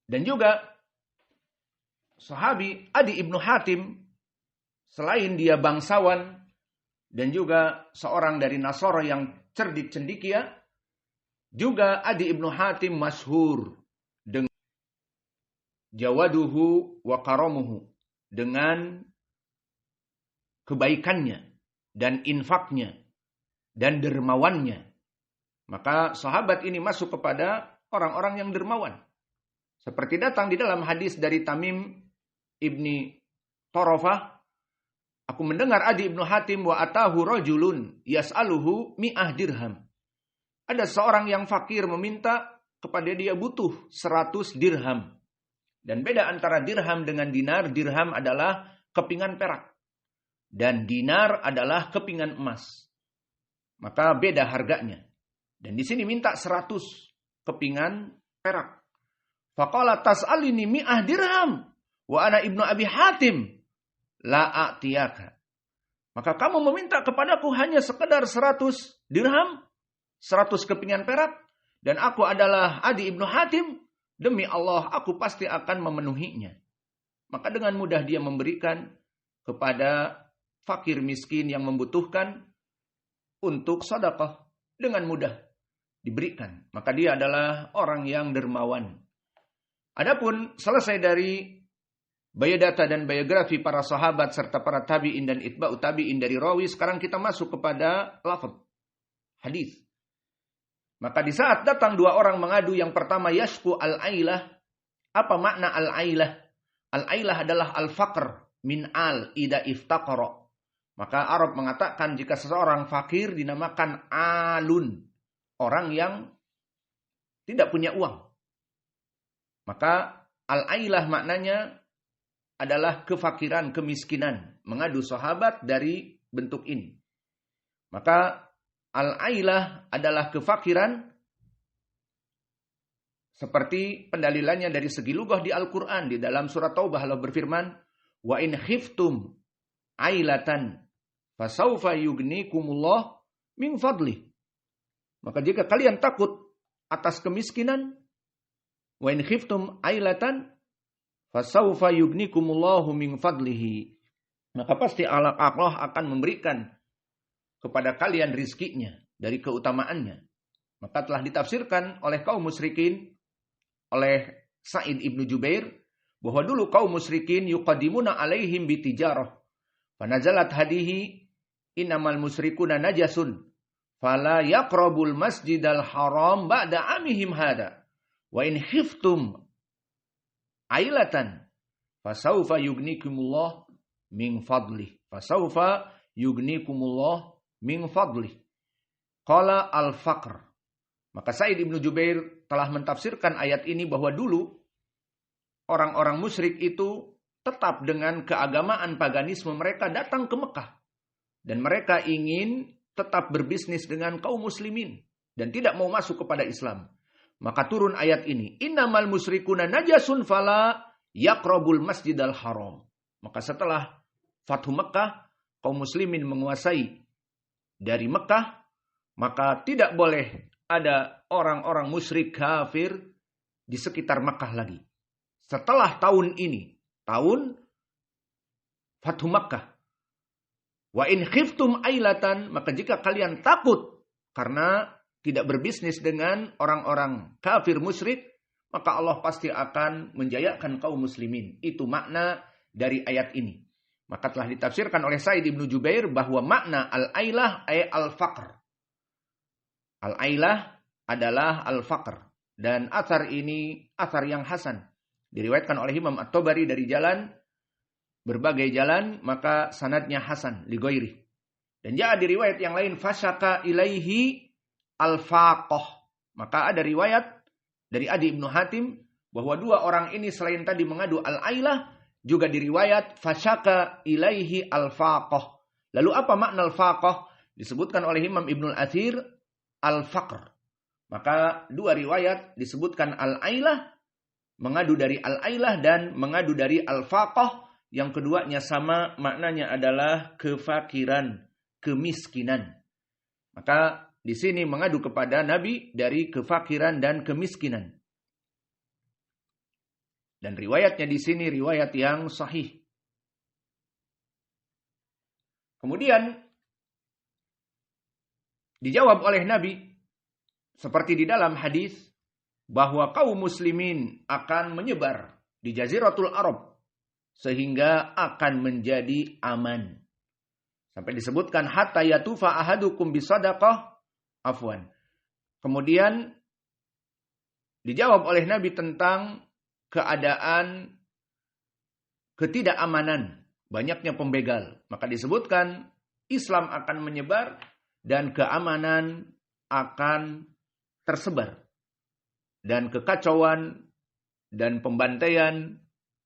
S1: Dan juga sahabi Adi ibnu Hatim, selain dia bangsawan dan juga seorang dari Nasara yang cerdik cendikia, juga Adi ibnu Hatim masyhur dengan jawaduhu wa karamuhu, dengan kebaikannya dan infaknya dan dermawannya. Maka sahabat ini masuk kepada orang-orang yang dermawan. Seperti datang di dalam hadis dari Tamim ibni Tarafah, aku mendengar Adi ibnu Hatim wa atahu rajulun yas'aluhu mi'ah dirham. Ada seorang yang fakir meminta kepada dia butuh 100 dirham. Dan beda antara dirham dengan dinar. Dirham adalah kepingan perak. Dan dinar adalah kepingan emas. Maka beda harganya. Dan di sini minta 100 kepingan perak. Faqala tas'alini mi'ah dirham wa ana ibnu Abi Hatim la a'tiyaka. Maka kamu meminta kepadaku hanya sekedar 100 dirham, 100 kepingan perak, dan aku adalah Adi ibnu Hatim, demi Allah aku pasti akan memenuhinya. Maka dengan mudah dia memberikan kepada fakir miskin yang membutuhkan untuk sedekah, dengan mudah diberikan. Maka dia adalah orang yang dermawan. Adapun selesai dari biodata dan biografi para sahabat serta para tabi'in dan itba'u tabi'in dari rawi, sekarang kita masuk kepada lafaz hadis. Maka di saat datang dua orang mengadu, yang pertama yashku al-ailah. Apa makna al-ailah? Al-ailah adalah al-faqr min al-ida iftaqara. Maka Arab mengatakan jika seseorang fakir dinamakan alun, orang yang tidak punya uang. Maka al-ailah maknanya adalah kefakiran, kemiskinan. Mengadu sahabat dari bentuk ini. Maka al-ailah adalah kefakiran seperti pendalilannya dari segi lugah di Al-Quran. Di dalam surat Taubah Allah berfirman, wa in khiftum ailatan fasawfa yugnikumullah min fadlih. Maka jika kalian takut atas kemiskinan, wa in khiftum ailatan fasawfa yugnikumullahu min fadlihi, maka pasti Allah akan memberikan kepada kalian rizkinya dari keutamaannya. Maka telah ditafsirkan oleh kaum musyrikin, oleh Sa'id ibnu Jubair, bahwa dulu kaum musyrikin yuqaddimuna alaihim bitijarah, fanazalat hadihi innamal musyrikuna najasun fala yaqrabul masjidal haram ba'da amihim hada wa in khiftum ailatan fasawfa yugnikumullah min fadlih. Fasawfa yugnikumullah min fadlih. Qala al-faqr. Maka Sa'id ibnu Jubair telah mentafsirkan ayat ini bahwa dulu orang-orang musyrik itu tetap dengan keagamaan paganisme mereka datang ke Mekah. Dan mereka ingin tetap berbisnis dengan kaum muslimin dan tidak mau masuk kepada Islam. Maka turun ayat ini, innamal musyrikuna najasun fala yaqrabul masjidal haram. Maka setelah Fathu Mekah, kaum muslimin menguasai dari Mekah, maka tidak boleh ada orang-orang musyrik kafir di sekitar Mekah lagi. Setelah tahun ini, tahun Fathu Mekah. Wa in khiftum ailatan, maka jika kalian takut karena tidak berbisnis dengan orang-orang kafir musyrik, maka Allah pasti akan menjayakan kaum muslimin. Itu makna dari ayat ini. Maka telah ditafsirkan oleh Sa'id ibnu Jubair bahwa makna al-ailah ay al-faqr. Al-ailah adalah al-faqr. Dan athar ini athar yang hasan. Diriwayatkan oleh Imam At-Tabari dari berbagai jalan, maka sanadnya hasan li ghairi. Dan jaa di riwayat yang lain fasyaka ilaihi al-faqah. Maka ada riwayat dari Adi ibnu Hatim bahwa dua orang ini selain tadi mengadu al-ailah, juga diriwayat fasyaka ilaihi al-faqah. Lalu apa makna al-faqah? Disebutkan oleh Imam Ibnul Athir al-faqr. Maka dua riwayat disebutkan al-ailah, mengadu dari al-ailah dan mengadu dari al-faqah. Yang keduanya sama, maknanya adalah kefakiran, kemiskinan. Maka di sini mengadu kepada Nabi dari kefakiran dan kemiskinan. Dan riwayatnya di sini riwayat yang sahih. Kemudian dijawab oleh Nabi seperti di dalam hadis bahwa kaum muslimin akan menyebar di Jaziratul Arab sehingga akan menjadi aman. Sampai disebutkan hatta yatufa ahadukum bisadaqah afwan. Kemudian dijawab oleh Nabi tentang keadaan ketidakamanan, banyaknya pembegal. Maka disebutkan Islam akan menyebar dan keamanan akan tersebar. Dan kekacauan dan pembantaian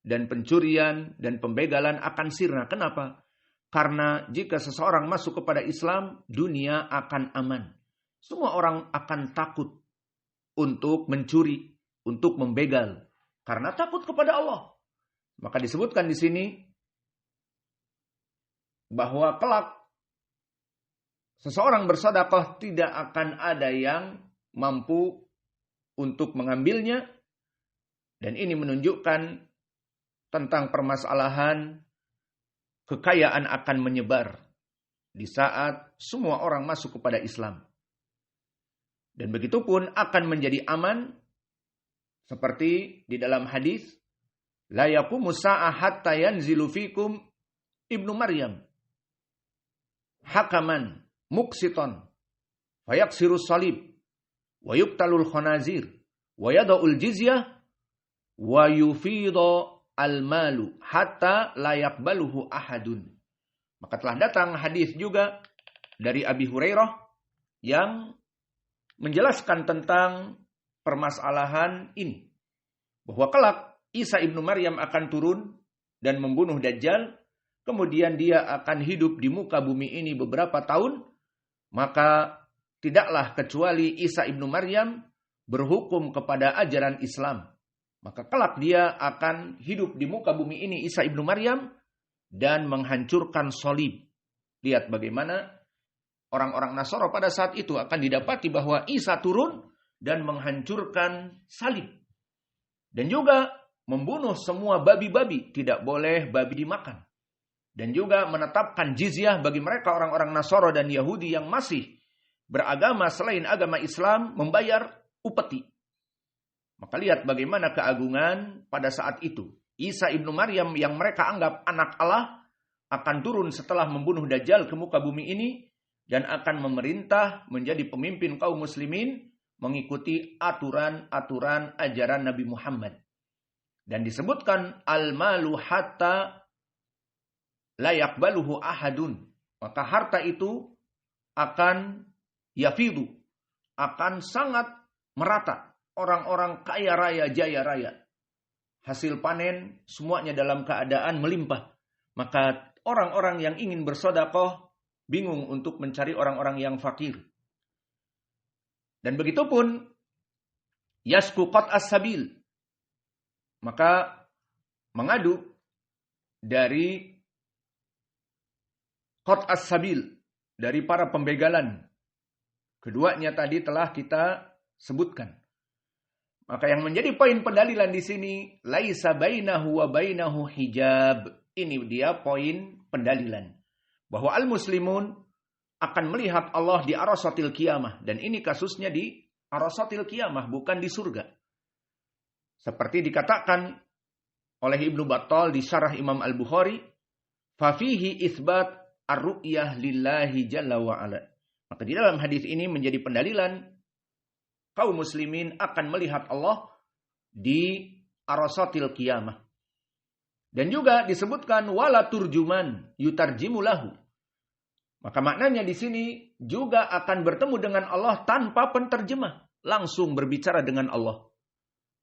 S1: dan pencurian dan pembegalan akan sirna. Kenapa? Karena jika seseorang masuk kepada Islam, dunia akan aman. Semua orang akan takut untuk mencuri, untuk membegal. Karena takut kepada Allah. Maka disebutkan di sini bahwa kelak seseorang bersedekah tidak akan ada yang mampu untuk mengambilnya. Dan ini menunjukkan tentang permasalahan kekayaan akan menyebar di saat semua orang masuk kepada Islam. Dan begitu pun akan menjadi aman seperti di dalam hadis, la yaqumu sa'ah hatta yanzilu fikum Ibnu Maryam hakaman muqsiton fayaksirus salib wa yuqtalul khanazir wa yada'ul jizyah wa yufidha al-malu hatta la yaqbaluhu ahadun. Maka telah datang hadis juga dari Abi Hurairah yang menjelaskan tentang permasalahan ini. Bahwa kelak Isa ibnu Maryam akan turun dan membunuh Dajjal. Kemudian dia akan hidup di muka bumi ini beberapa tahun. Maka tidaklah kecuali Isa ibnu Maryam berhukum kepada ajaran Islam. Maka kelak dia akan hidup di muka bumi ini Isa ibnu Maryam dan menghancurkan salib. Lihat bagaimana orang-orang Nasara pada saat itu akan didapati bahwa Isa turun dan menghancurkan salib. Dan juga membunuh semua babi-babi. Tidak boleh babi dimakan. Dan juga menetapkan jizyah bagi mereka orang-orang Nasara dan Yahudi yang masih beragama selain agama Islam membayar upeti. Maka lihat bagaimana keagungan pada saat itu. Isa ibnu Maryam yang mereka anggap anak Allah akan turun setelah membunuh Dajjal ke muka bumi ini dan akan memerintah menjadi pemimpin kaum muslimin mengikuti aturan-aturan ajaran Nabi Muhammad. Dan disebutkan al-malu hatta la yaqbaluhu ahadun. Maka harta itu akan yafidu, akan sangat merata. Orang-orang kaya raya, jaya raya. Hasil panen semuanya dalam keadaan melimpah. Maka orang-orang yang ingin bersedekah bingung untuk mencari orang-orang yang fakir. Dan begitu pun yasku qat as-sabil. Maka mengadu dari qat as-sabil, dari para pembegalan. Keduanya tadi telah kita sebutkan. Maka yang menjadi poin pendalilan di sini, laisa bainahu wa bainahu hijab. Ini dia poin pendalilan. Bahwa al-muslimun akan melihat Allah di arasatil qiyamah. Dan ini kasusnya di arasatil qiyamah, bukan di surga. Seperti dikatakan oleh Ibnu Battal di syarah Imam Al-Bukhari, fafihi itsbat ar-ru'yah lillahi jalla wa'ala. Maka di dalam hadis ini menjadi pendalilan kaum muslimin akan melihat Allah di arasatil qiyamah. Dan juga disebutkan wala turjuman yutarjimulahu. Maka maknanya di sini juga akan bertemu dengan Allah tanpa penterjemah, langsung berbicara dengan Allah.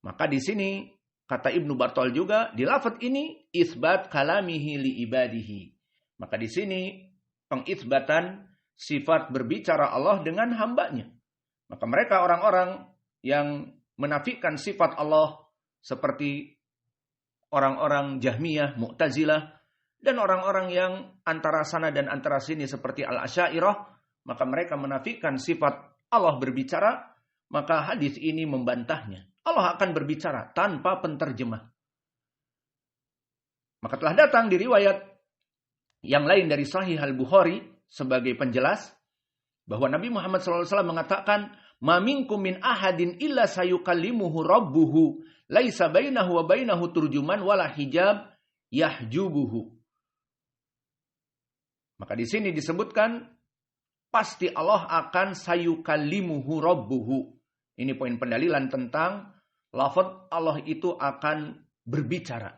S1: Maka di sini kata Ibnu Battal juga di lafaz ini isbat kalamihi li ibadihi. Maka di sini pengitsbatan sifat berbicara Allah dengan hambanya. Maka mereka orang-orang yang menafikan sifat Allah seperti orang-orang Jahmiyah, Mu'tazilah, dan orang-orang yang antara sana dan antara sini seperti Al-Asy'ariyah, maka mereka menafikan sifat Allah berbicara, maka hadis ini membantahnya. Allah akan berbicara tanpa penterjemah. Maka telah datang di riwayat yang lain dari Sahih Al-Bukhari sebagai penjelas bahwa Nabi Muhammad SAW mengatakan, "Ma minkum min ahadin illa sayukallimuhu rabbuhu, laisa bainahu wa bainahu turjuman wala hijab yahjubuhu." Maka di sini disebutkan pasti Allah akan sayukallimuhu rabbuhu. Ini poin pendalilan tentang lafaz Allah itu akan berbicara.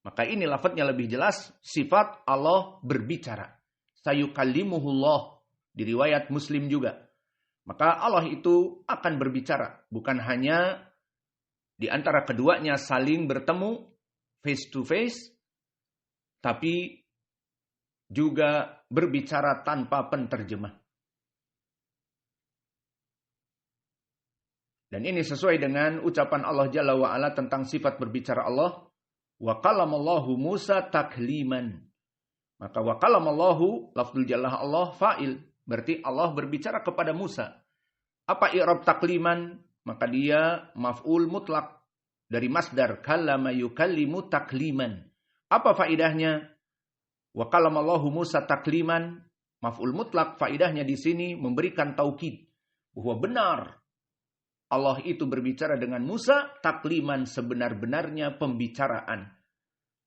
S1: Maka ini lafaznya lebih jelas, sifat Allah berbicara. Sayukallimuhullah, di riwayat Muslim juga. Maka Allah itu akan berbicara. Bukan hanya di antara keduanya saling bertemu face to face, tapi juga berbicara tanpa penterjemah. Dan ini sesuai dengan ucapan Allah Jalla wa'ala tentang sifat berbicara Allah. Wa kalamallahu Musa takliman. Maka wa kalamallahu, lafzul jallah Allah, fa'il. Berarti Allah berbicara kepada Musa. Apa i'rab takliman? Maka dia maf'ul mutlak. Dari masdar, kallama yukallimu takliman. Apa faidahnya? Wa kalamallahu Musa takliman. Maf'ul mutlak, faidahnya di sini memberikan taukid. Bahwa benar Allah itu berbicara dengan Musa, takliman sebenar-benarnya pembicaraan.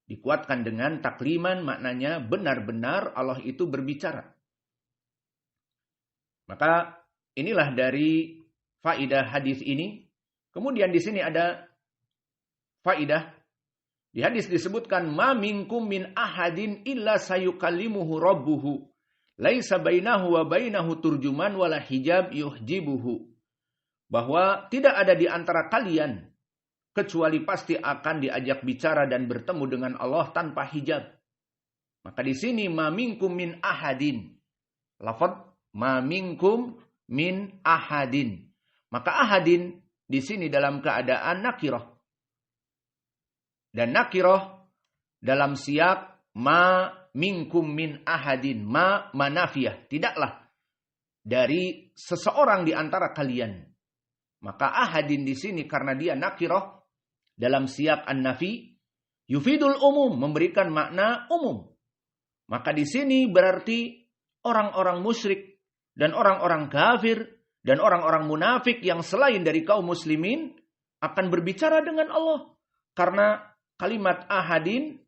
S1: Dikuatkan dengan takliman, maknanya benar-benar Allah itu berbicara. Maka inilah dari faidah hadis ini. Kemudian di sini ada faidah. Di hadis disebutkan, "Ma minkum min ahadin illa sayukallimuhu rabbuhu. Laisa bainahu wa bainahu turjuman wala hijab yuhjibuhu." Bahwa tidak ada di antara kalian kecuali pasti akan diajak bicara dan bertemu dengan Allah tanpa hijab. Maka di sini ma minkum min ahadin. Lafaz ma minkum min ahadin. Maka ahadin di sini dalam keadaan nakirah. Dan nakirah dalam siyak ma minkum min ahadin. Ma manafiyah. Tidaklah dari seseorang di antara kalian. Maka ahadin di sini karena dia nakirah dalam siyak an-nafi, yufidul umum, memberikan makna umum. Maka di sini berarti orang-orang musyrik dan orang-orang kafir dan orang-orang munafik yang selain dari kaum muslimin akan berbicara dengan Allah. Karena kalimat ahadin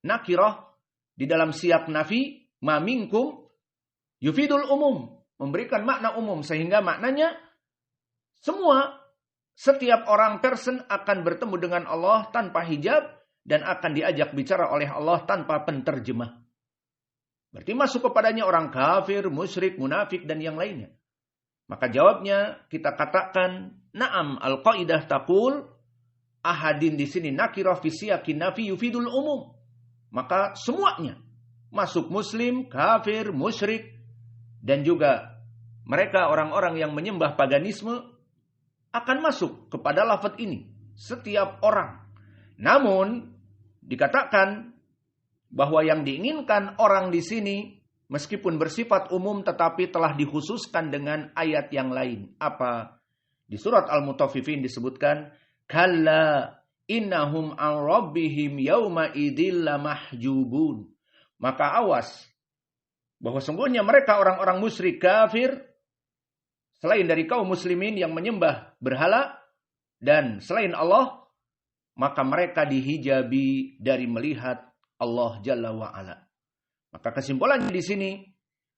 S1: nakirah di dalam siyak nafi, ma minkum, yufidul umum, memberikan makna umum sehingga maknanya setiap orang person akan bertemu dengan Allah tanpa hijab dan akan diajak bicara oleh Allah tanpa penterjemah. Berarti masuk kepadanya orang kafir, musyrik, munafik, dan yang lainnya. Maka jawabnya kita katakan, na'am al-qaidah taqul, ahadin di sini nakirah fi siyakin nafi yufidul umum. Maka semuanya, masuk muslim, kafir, musyrik, dan juga mereka orang-orang yang menyembah paganisme, akan masuk kepada lafaz ini. Setiap orang. Namun, dikatakan bahwa yang diinginkan orang di sini, meskipun bersifat umum, tetapi telah dikhususkan dengan ayat yang lain. Apa? Di surat Al-Mutaffifin disebutkan, Kalla innahum an rabbihim yawma idil lamahjubun. Maka awas, bahwa sungguhnya mereka orang-orang musyrik kafir, selain dari kaum muslimin yang menyembah berhala dan selain Allah, maka mereka dihijabi dari melihat Allah Jalla wa'ala. Maka kesimpulannya di sini,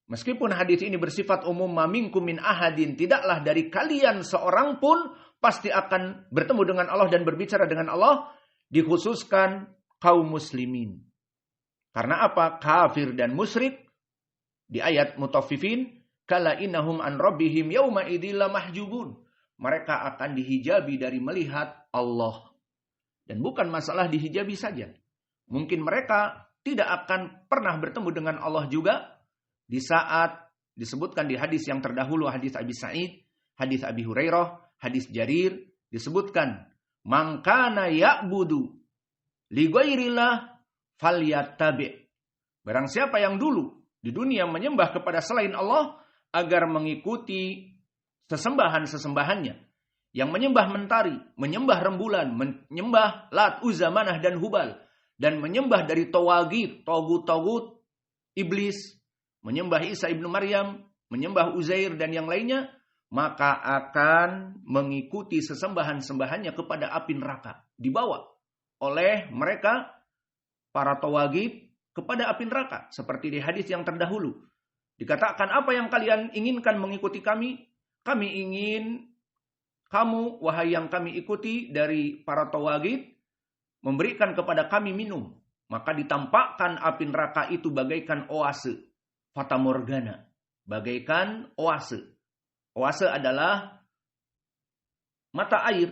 S1: meskipun hadis ini bersifat umum, ma minkum min ahadin, tidaklah dari kalian seorang pun pasti akan bertemu dengan Allah dan berbicara dengan Allah, dikhususkan kaum muslimin. Karena apa? Kafir dan musyrik di ayat Mutaffifin, kala innahum an rabbihim yauma idzil mahjubun. Mereka akan dihijabi dari melihat Allah. Dan bukan masalah dihijabi saja. Mungkin mereka tidak akan pernah bertemu dengan Allah juga. di saat disebutkan di hadis yang terdahulu, hadis Abi Sa'id, hadis Abi Hurairah, hadis Jarir, disebutkan, "Man kana ya'budu li ghairillah falyattabi'." Barang siapa yang dulu di dunia menyembah kepada selain Allah agar mengikuti sesembahan-sesembahannya, yang menyembah mentari, menyembah rembulan, menyembah Lat, Uzza, Manah, dan Hubal, dan menyembah dari tawagid, togut-togut, iblis, menyembah Isa ibnu Maryam, menyembah Uzair dan yang lainnya, maka akan mengikuti sesembahan-sembahannya kepada api neraka. Dibawa oleh mereka, para tawagid, kepada api neraka. Seperti di hadis yang terdahulu. Dikatakan, apa yang kalian inginkan mengikuti kami? Kami ingin kamu, wahai yang kami ikuti dari para tawagid, memberikan kepada kami minum. Maka ditampakkan api neraka itu bagaikan oase. Fata morgana. Bagaikan oase. Oase adalah mata air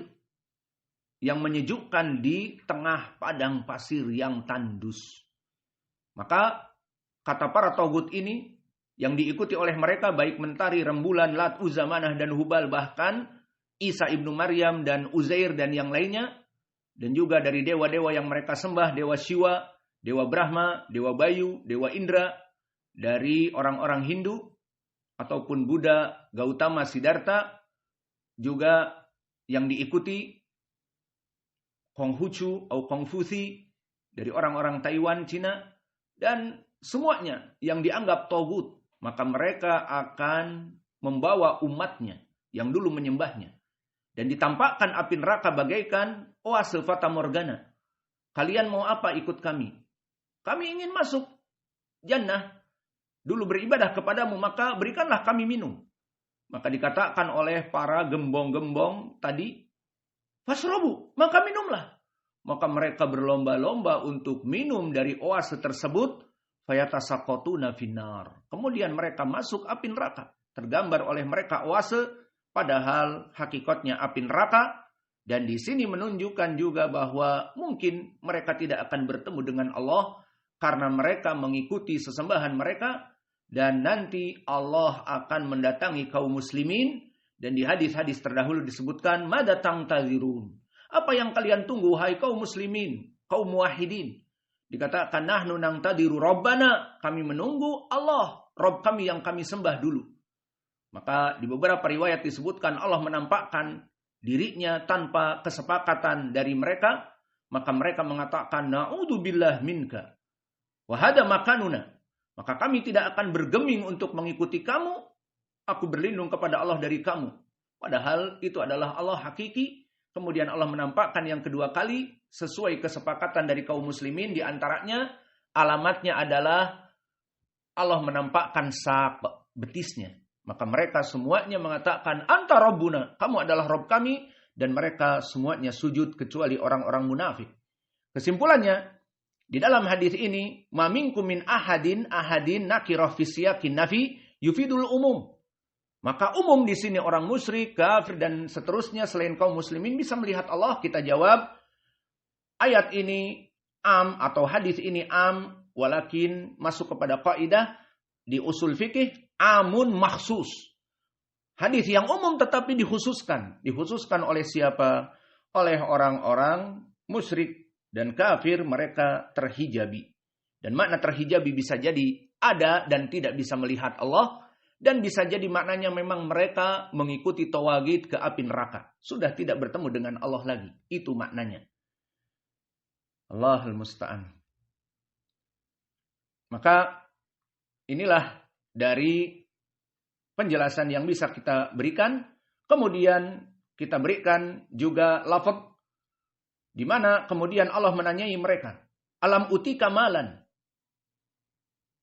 S1: yang menyejukkan di tengah padang pasir yang tandus. Maka kata para tauhid ini yang diikuti oleh mereka baik mentari, rembulan, Lat, Uzza, Manah, dan Hubal, bahkan Isa ibnu Maryam dan Uzair dan yang lainnya, dan juga dari dewa-dewa yang mereka sembah, dewa Shiva, dewa Brahma, dewa Bayu, dewa Indra, dari orang-orang Hindu ataupun Buddha, Gautama, Siddhartha, juga yang diikuti Konghucu atau Kongfusi dari orang-orang Taiwan, Cina, dan semuanya yang dianggap togut, maka mereka akan membawa umatnya yang dulu menyembahnya. Dan ditampakkan api neraka bagaikan oase fata morgana. Kalian mau apa ikut kami? Kami ingin masuk jannah. Dulu beribadah kepadamu, maka berikanlah kami minum. Maka dikatakan oleh para gembong-gembong tadi, fasrobu, maka minumlah. Maka mereka berlomba-lomba untuk minum dari oase tersebut. Fayatasaqatuna finnar. Kemudian mereka masuk api neraka. Tergambar oleh mereka oase, padahal hakikatnya api neraka. Dan di sini menunjukkan juga bahwa mungkin mereka tidak akan bertemu dengan Allah karena mereka mengikuti sesembahan mereka. Dan nanti Allah akan mendatangi kaum muslimin. Dan di hadis-hadis terdahulu disebutkan, "Mada tangtazirun?" Apa yang kalian tunggu, hai kaum muslimin, kaum muwahhidin? Dikatakan, "Nahnu nangtadiru Rabbana." Kami menunggu Allah, Rabb kami yang kami sembah dulu. Maka di beberapa riwayat disebutkan Allah menampakkan dirinya tanpa kesepakatan dari mereka. Maka mereka mengatakan, "Na'udzubillah minka. Wahada makanuna." Maka kami tidak akan bergeming untuk mengikuti kamu. Aku berlindung kepada Allah dari kamu. Padahal itu adalah Allah hakiki. Kemudian Allah menampakkan yang kedua kali sesuai kesepakatan dari kaum muslimin. Di antaranya alamatnya adalah Allah menampakkan sak betisnya. Maka mereka semuanya mengatakan, "Anta Rabbuna." Kamu adalah Rabb kami. Dan mereka semuanya sujud kecuali orang-orang munafik. Kesimpulannya, di dalam hadis ini, "Ma minkum min ahadin nakirah fi siyaqin nafi yufidul umum." Maka umum di sini orang musyrik, kafir dan seterusnya selain kaum muslimin bisa melihat Allah. Kita jawab, ayat ini am atau hadis ini am, walakin masuk kepada kaidah di usul fikih amun makhsus. Hadis yang umum tetapi dikhususkan. Dikhususkan oleh siapa? Oleh orang-orang musyrik dan kafir, mereka terhijabi. Dan makna terhijabi bisa jadi ada dan tidak bisa melihat Allah. Dan bisa jadi maknanya memang mereka mengikuti tawagid ke api neraka. Sudah tidak bertemu dengan Allah lagi. Itu maknanya. Allahul musta'an. Maka inilah dari penjelasan yang bisa kita berikan. Kemudian kita berikan juga lafaz di mana kemudian Allah menanyai mereka, "Alam utika malan?"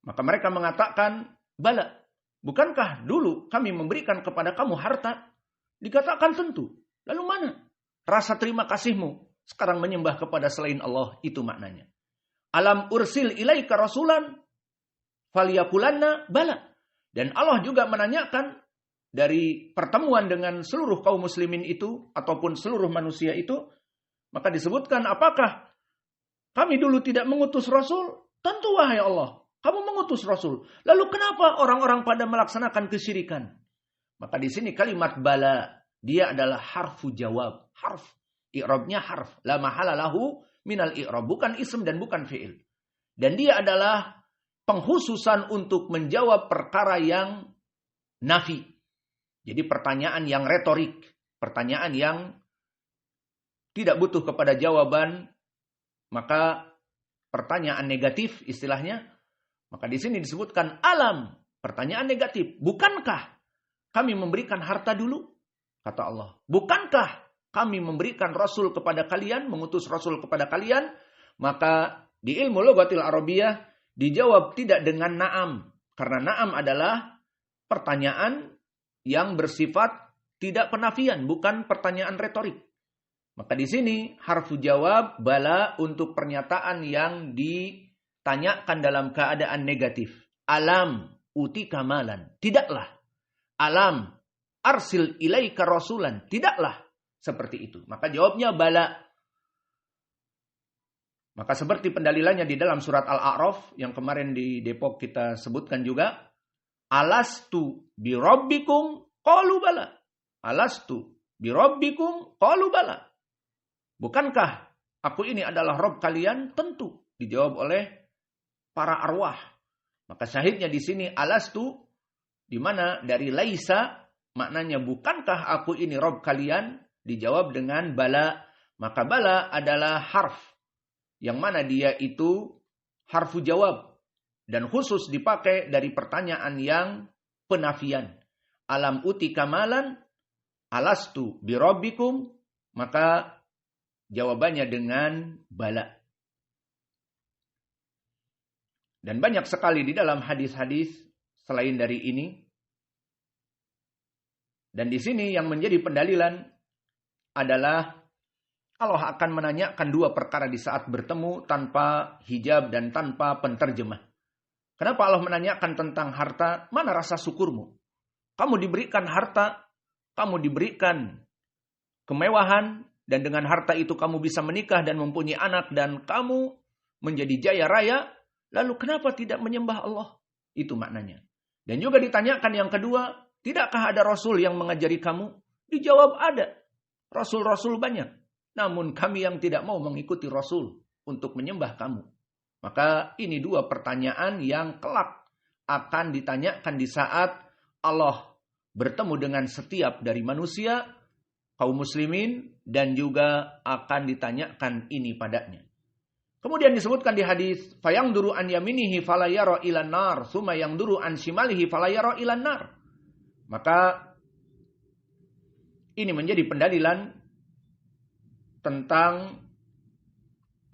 S1: Maka mereka mengatakan, "Bala. Bukankah dulu kami memberikan kepada kamu harta?" Dikatakan tentu. Lalu mana rasa terima kasihmu sekarang menyembah kepada selain Allah? Itu maknanya. "Alam ursil ilaika rasulan falyaqulanna bala." Dan Allah juga menanyakan dari pertemuan dengan seluruh kaum muslimin itu ataupun seluruh manusia itu, maka disebutkan, apakah kami dulu tidak mengutus rasul? Tentu wahai Allah, Kamu mengutus Rasul. Lalu kenapa orang-orang pada melaksanakan kesyirikan? Maka di sini kalimat bala, dia adalah harfu jawab. Harf. I'rabnya harf. La mahala lahu minal i'rab. Bukan ism dan bukan fi'il. Dan dia adalah penghususan untuk menjawab perkara yang nafi. Jadi pertanyaan yang retorik. Pertanyaan yang tidak butuh kepada jawaban. Maka pertanyaan negatif istilahnya. Maka di sini disebutkan alam. Pertanyaan negatif. Bukankah kami memberikan harta dulu? Kata Allah. Bukankah kami memberikan Rasul kepada kalian? Mengutus Rasul kepada kalian? Maka di ilmu lughatil Arabiyah dijawab tidak dengan na'am. Karena na'am adalah pertanyaan yang bersifat tidak penafian. Bukan pertanyaan retorik. Maka di sini harfu jawab bala untuk pernyataan yang ditanyakan dalam keadaan negatif. Alam uti kamalan. Tidaklah. Alam arsil ilaika rasulan. Tidaklah seperti itu. Maka jawabnya bala. Maka seperti pendalilannya di dalam surat Al-A'raf yang kemarin di Depok kita sebutkan juga. Alastu birabbikum qalu bala. Alastu birabbikum qalu bala. Bukankah aku ini adalah Rabb kalian? Tentu. Dijawab oleh para arwah. Maka syahidnya di sini alastu. Di mana dari laisa maknanya bukankah aku ini Rabb kalian? Dijawab dengan bala. Maka bala adalah harf. Yang mana dia itu harfu jawab. Dan khusus dipakai dari pertanyaan yang penafian. Alam uti kamalan. Alastu birabbikum. Maka jawabannya dengan bala. Dan banyak sekali di dalam hadis-hadis selain dari ini. Dan di sini yang menjadi pendalilan adalah Allah akan menanyakan dua perkara di saat bertemu tanpa hijab dan tanpa penterjemah. Kenapa Allah menanyakan tentang harta? Mana rasa syukurmu? Kamu diberikan harta, kamu diberikan kemewahan, dan dengan harta itu kamu bisa menikah dan mempunyai anak, dan kamu menjadi jaya raya, lalu kenapa tidak menyembah Allah? Itu maknanya. Dan juga ditanyakan yang kedua, tidakkah ada Rasul yang mengajari kamu? Dijawab ada. Rasul-Rasul banyak. Namun kami yang tidak mau mengikuti Rasul untuk menyembah kamu. Maka ini dua pertanyaan yang kelak akan ditanyakan di saat Allah bertemu dengan setiap dari manusia, kaum muslimin, dan juga akan ditanyakan ini padanya. Kemudian disebutkan di hadis, fayangduru an yaminihi fala yara ilan nar, tsumma yangduru an shimalihi fala yara ilan nar. Maka ini menjadi pendalilan tentang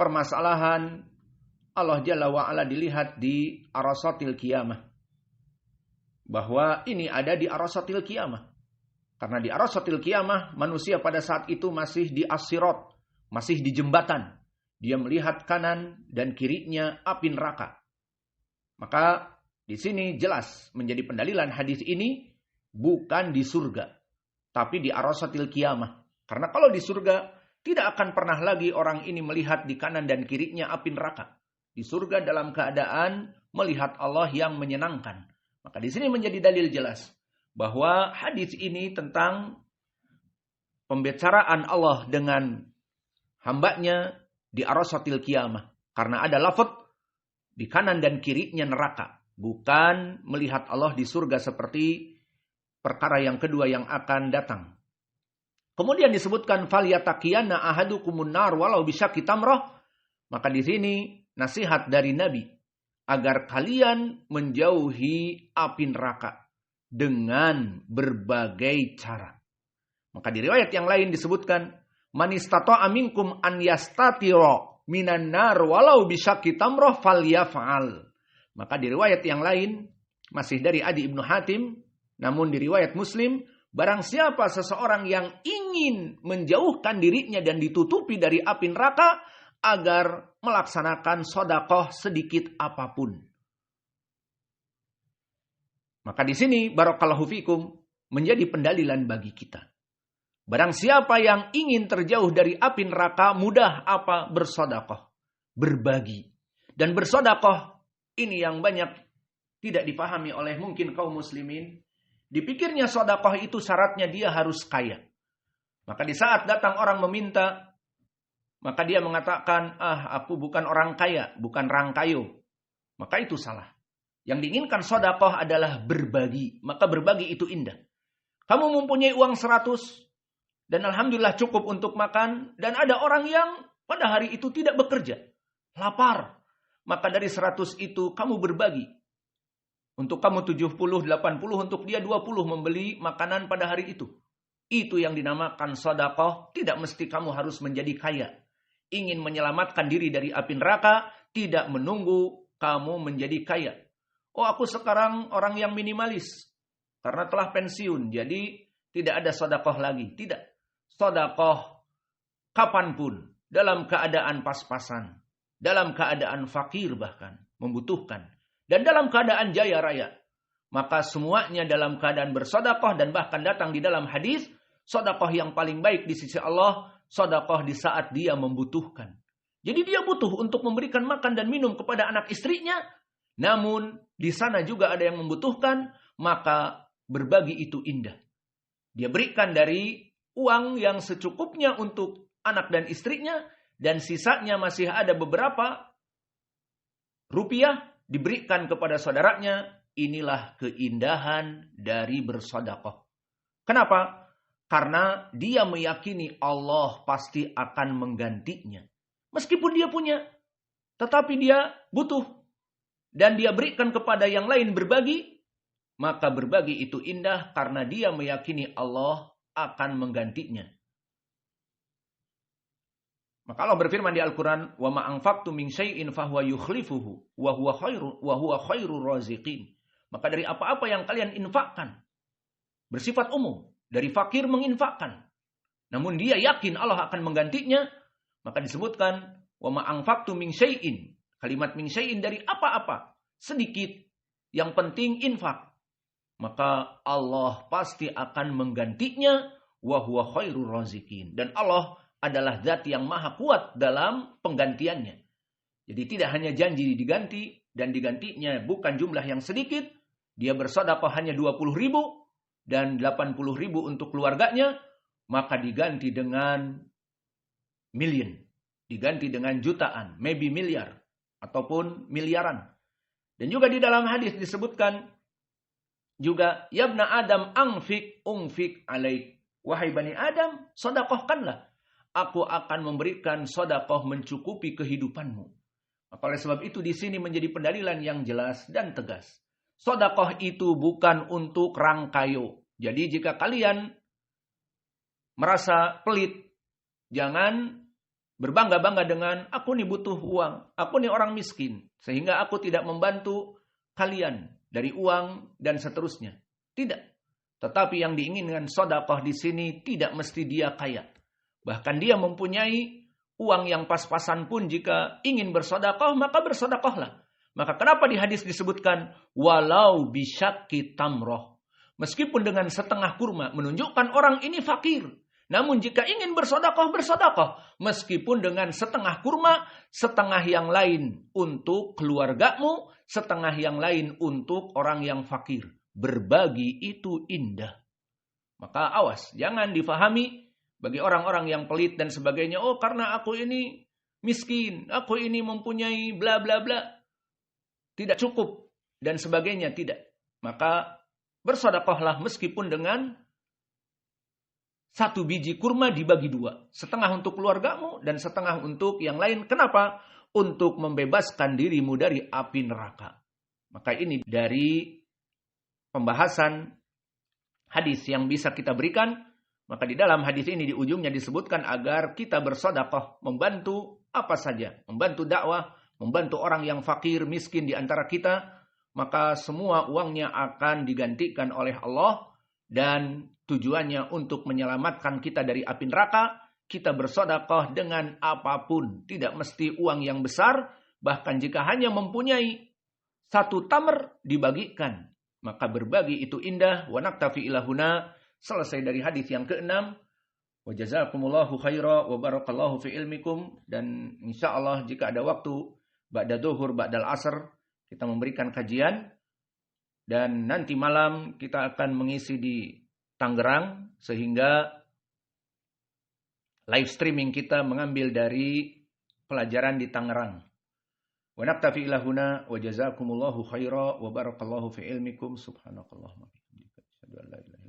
S1: permasalahan Allah Jalla wa'ala dilihat di arasatil qiyamah. Bahwa ini ada di arasatil qiyamah. Karena di arasatil qiyamah manusia pada saat itu masih di as-sirat, masih di jembatan. Dia melihat kanan dan kirinya api neraka. Maka di sini jelas menjadi pendalilan hadis ini bukan di surga, tapi di arasatil qiyamah. Karena kalau di surga tidak akan pernah lagi orang ini melihat di kanan dan kirinya api neraka. Di surga dalam keadaan melihat Allah yang menyenangkan. Maka di sini menjadi dalil jelas bahwa hadis ini tentang pembicaraan Allah dengan hambanya di arasatil qiyamah. Karena ada lafaz di kanan dan kirinya neraka. Bukan melihat Allah di surga seperti perkara yang kedua yang akan datang. Kemudian disebutkan falyataqiyana ahadukumun nar walau bisyaqi tamrah. Maka di sini nasihat dari Nabi agar kalian menjauhi api neraka dengan berbagai cara. Maka di riwayat yang lain disebutkan man istata'a minkum an yastatira minan nar walau bisyaqi tamrah falyaf'al. Maka di riwayat yang lain masih dari Adi Ibnu Hatim, namun di riwayat Muslim, barang siapa seseorang yang ingin menjauhkan dirinya dan ditutupi dari api neraka agar melaksanakan sedekah sedikit apapun. Maka di sini barakallahu fikum menjadi pendalilan bagi kita. Barang siapa yang ingin terjauh dari api neraka, mudah apa? Bersedekah, berbagi. Dan bersedekah Ini yang banyak tidak dipahami oleh mungkin kaum muslimin. Dipikirnya sedekah itu syaratnya dia harus kaya. Maka di saat datang orang meminta, maka dia mengatakan, aku bukan orang kaya, bukan rangkayo. Maka itu salah. Yang diinginkan sedekah adalah berbagi. Maka berbagi itu indah. Kamu mempunyai uang 100, dan alhamdulillah cukup untuk makan. Dan ada orang yang pada hari itu tidak bekerja, lapar. Maka dari 100 itu kamu berbagi. Untuk kamu 70, 80, untuk dia 20 membeli makanan pada hari itu. Itu yang dinamakan sedekah. Tidak mesti kamu harus menjadi kaya. Ingin menyelamatkan diri dari api neraka, tidak menunggu kamu menjadi kaya. Oh, aku sekarang orang yang minimalis karena telah pensiun, jadi tidak ada sedekah lagi. Tidak. Sedekah kapanpun, dalam keadaan pas-pasan, dalam keadaan fakir bahkan, membutuhkan, dan dalam keadaan jaya raya. Maka semuanya dalam keadaan bersedekah, dan bahkan datang di dalam hadis, sedekah yang paling baik di sisi Allah, sedekah di saat dia membutuhkan. Jadi dia butuh untuk memberikan makan dan minum kepada anak istrinya, namun di sana juga ada yang membutuhkan, maka berbagi itu indah. Dia berikan dari uang yang secukupnya untuk anak dan istrinya, dan sisanya masih ada beberapa rupiah diberikan kepada saudaranya. Inilah keindahan dari bersedekah. Kenapa? Karena dia meyakini Allah pasti akan menggantinya. Meskipun dia punya, tetapi dia butuh. Dan dia berikan kepada yang lain berbagi. Maka berbagi itu indah karena dia meyakini Allah akan menggantinya. Maka Allah berfirman di Al-Quran, wa ma anfaqtum min syai'in fahuwa yukhlifuhu wa huwa khairur raziqin. Maka dari apa-apa yang kalian infakkan, bersifat umum, dari fakir menginfakkan, namun dia yakin Allah akan menggantinya, maka disebutkan wa ma anfaqtum min syai'in. Kalimat min syai'in dari apa-apa, sedikit, yang penting infak. Maka Allah pasti akan menggantinya, wa huwa khairur raziqin. Dan Allah adalah zat yang maha kuat dalam penggantiannya. Jadi tidak hanya janji diganti, dan digantinya bukan jumlah yang sedikit. Dia bersedekah hanya 20.000 dan 80.000 untuk keluarganya, maka diganti dengan million, diganti dengan jutaan, maybe miliar, ataupun miliaran. Dan juga di dalam hadis disebutkan juga, yabna Adam ungfik alaik. Wahai Bani Adam, sedekahkanlah. Aku akan memberikan sedekah mencukupi kehidupanmu. Maka oleh sebab itu di sini menjadi pendalilan yang jelas dan tegas. Sedekah itu bukan untuk rangkayo. Jadi jika kalian merasa pelit, jangan berbangga-bangga dengan aku nih butuh uang, aku nih orang miskin, sehingga aku tidak membantu kalian dari uang dan seterusnya. Tidak. Tetapi yang diinginkan sedekah di sini tidak mesti dia kaya. Bahkan dia mempunyai uang yang pas-pasan pun jika ingin bersedekah, maka bersedekahlah. Maka kenapa di hadis disebutkan walau bisyakki tamroh. Meskipun dengan setengah kurma, menunjukkan orang ini fakir. Namun jika ingin bersedekah, bersedekah. Meskipun dengan setengah kurma, setengah yang lain untuk keluargamu, setengah yang lain untuk orang yang fakir. Berbagi itu indah. Maka awas, jangan difahami bagi orang-orang yang pelit dan sebagainya. Oh, karena aku ini miskin, aku ini mempunyai bla bla bla, tidak cukup dan sebagainya, tidak. Maka bersedekahlah meskipun dengan 1 biji kurma dibagi 2. Setengah untuk keluargamu dan setengah untuk yang lain. Kenapa? Untuk membebaskan dirimu dari api neraka. Maka ini dari pembahasan hadis yang bisa kita berikan. Maka di dalam hadis ini di ujungnya disebutkan agar kita bersedekah, membantu apa saja. Membantu dakwah, membantu orang yang fakir, miskin di antara kita. Maka semua uangnya akan digantikan oleh Allah. Dan tujuannya untuk menyelamatkan kita dari api neraka. Kita bersedekah dengan apapun. Tidak mesti uang yang besar. Bahkan jika hanya mempunyai 1 tamr dibagikan. Maka berbagi itu indah. Wa naktafi ilahuna. Selesai dari hadis yang ke-6. Wa jazakumullahu khaira wa barakallahu fi ilmikum. Dan insya Allah jika ada waktu ba'da duhur, ba'dal asr, kita memberikan kajian. Dan nanti malam kita akan mengisi di Tangerang, sehingga live streaming kita mengambil dari pelajaran di Tangerang. Wa naktafi ila huna wa jazakumullahu khaira wa barakallahu fi ilmikum subhanakallahumma wa bihamdika asyhadu an la ilaha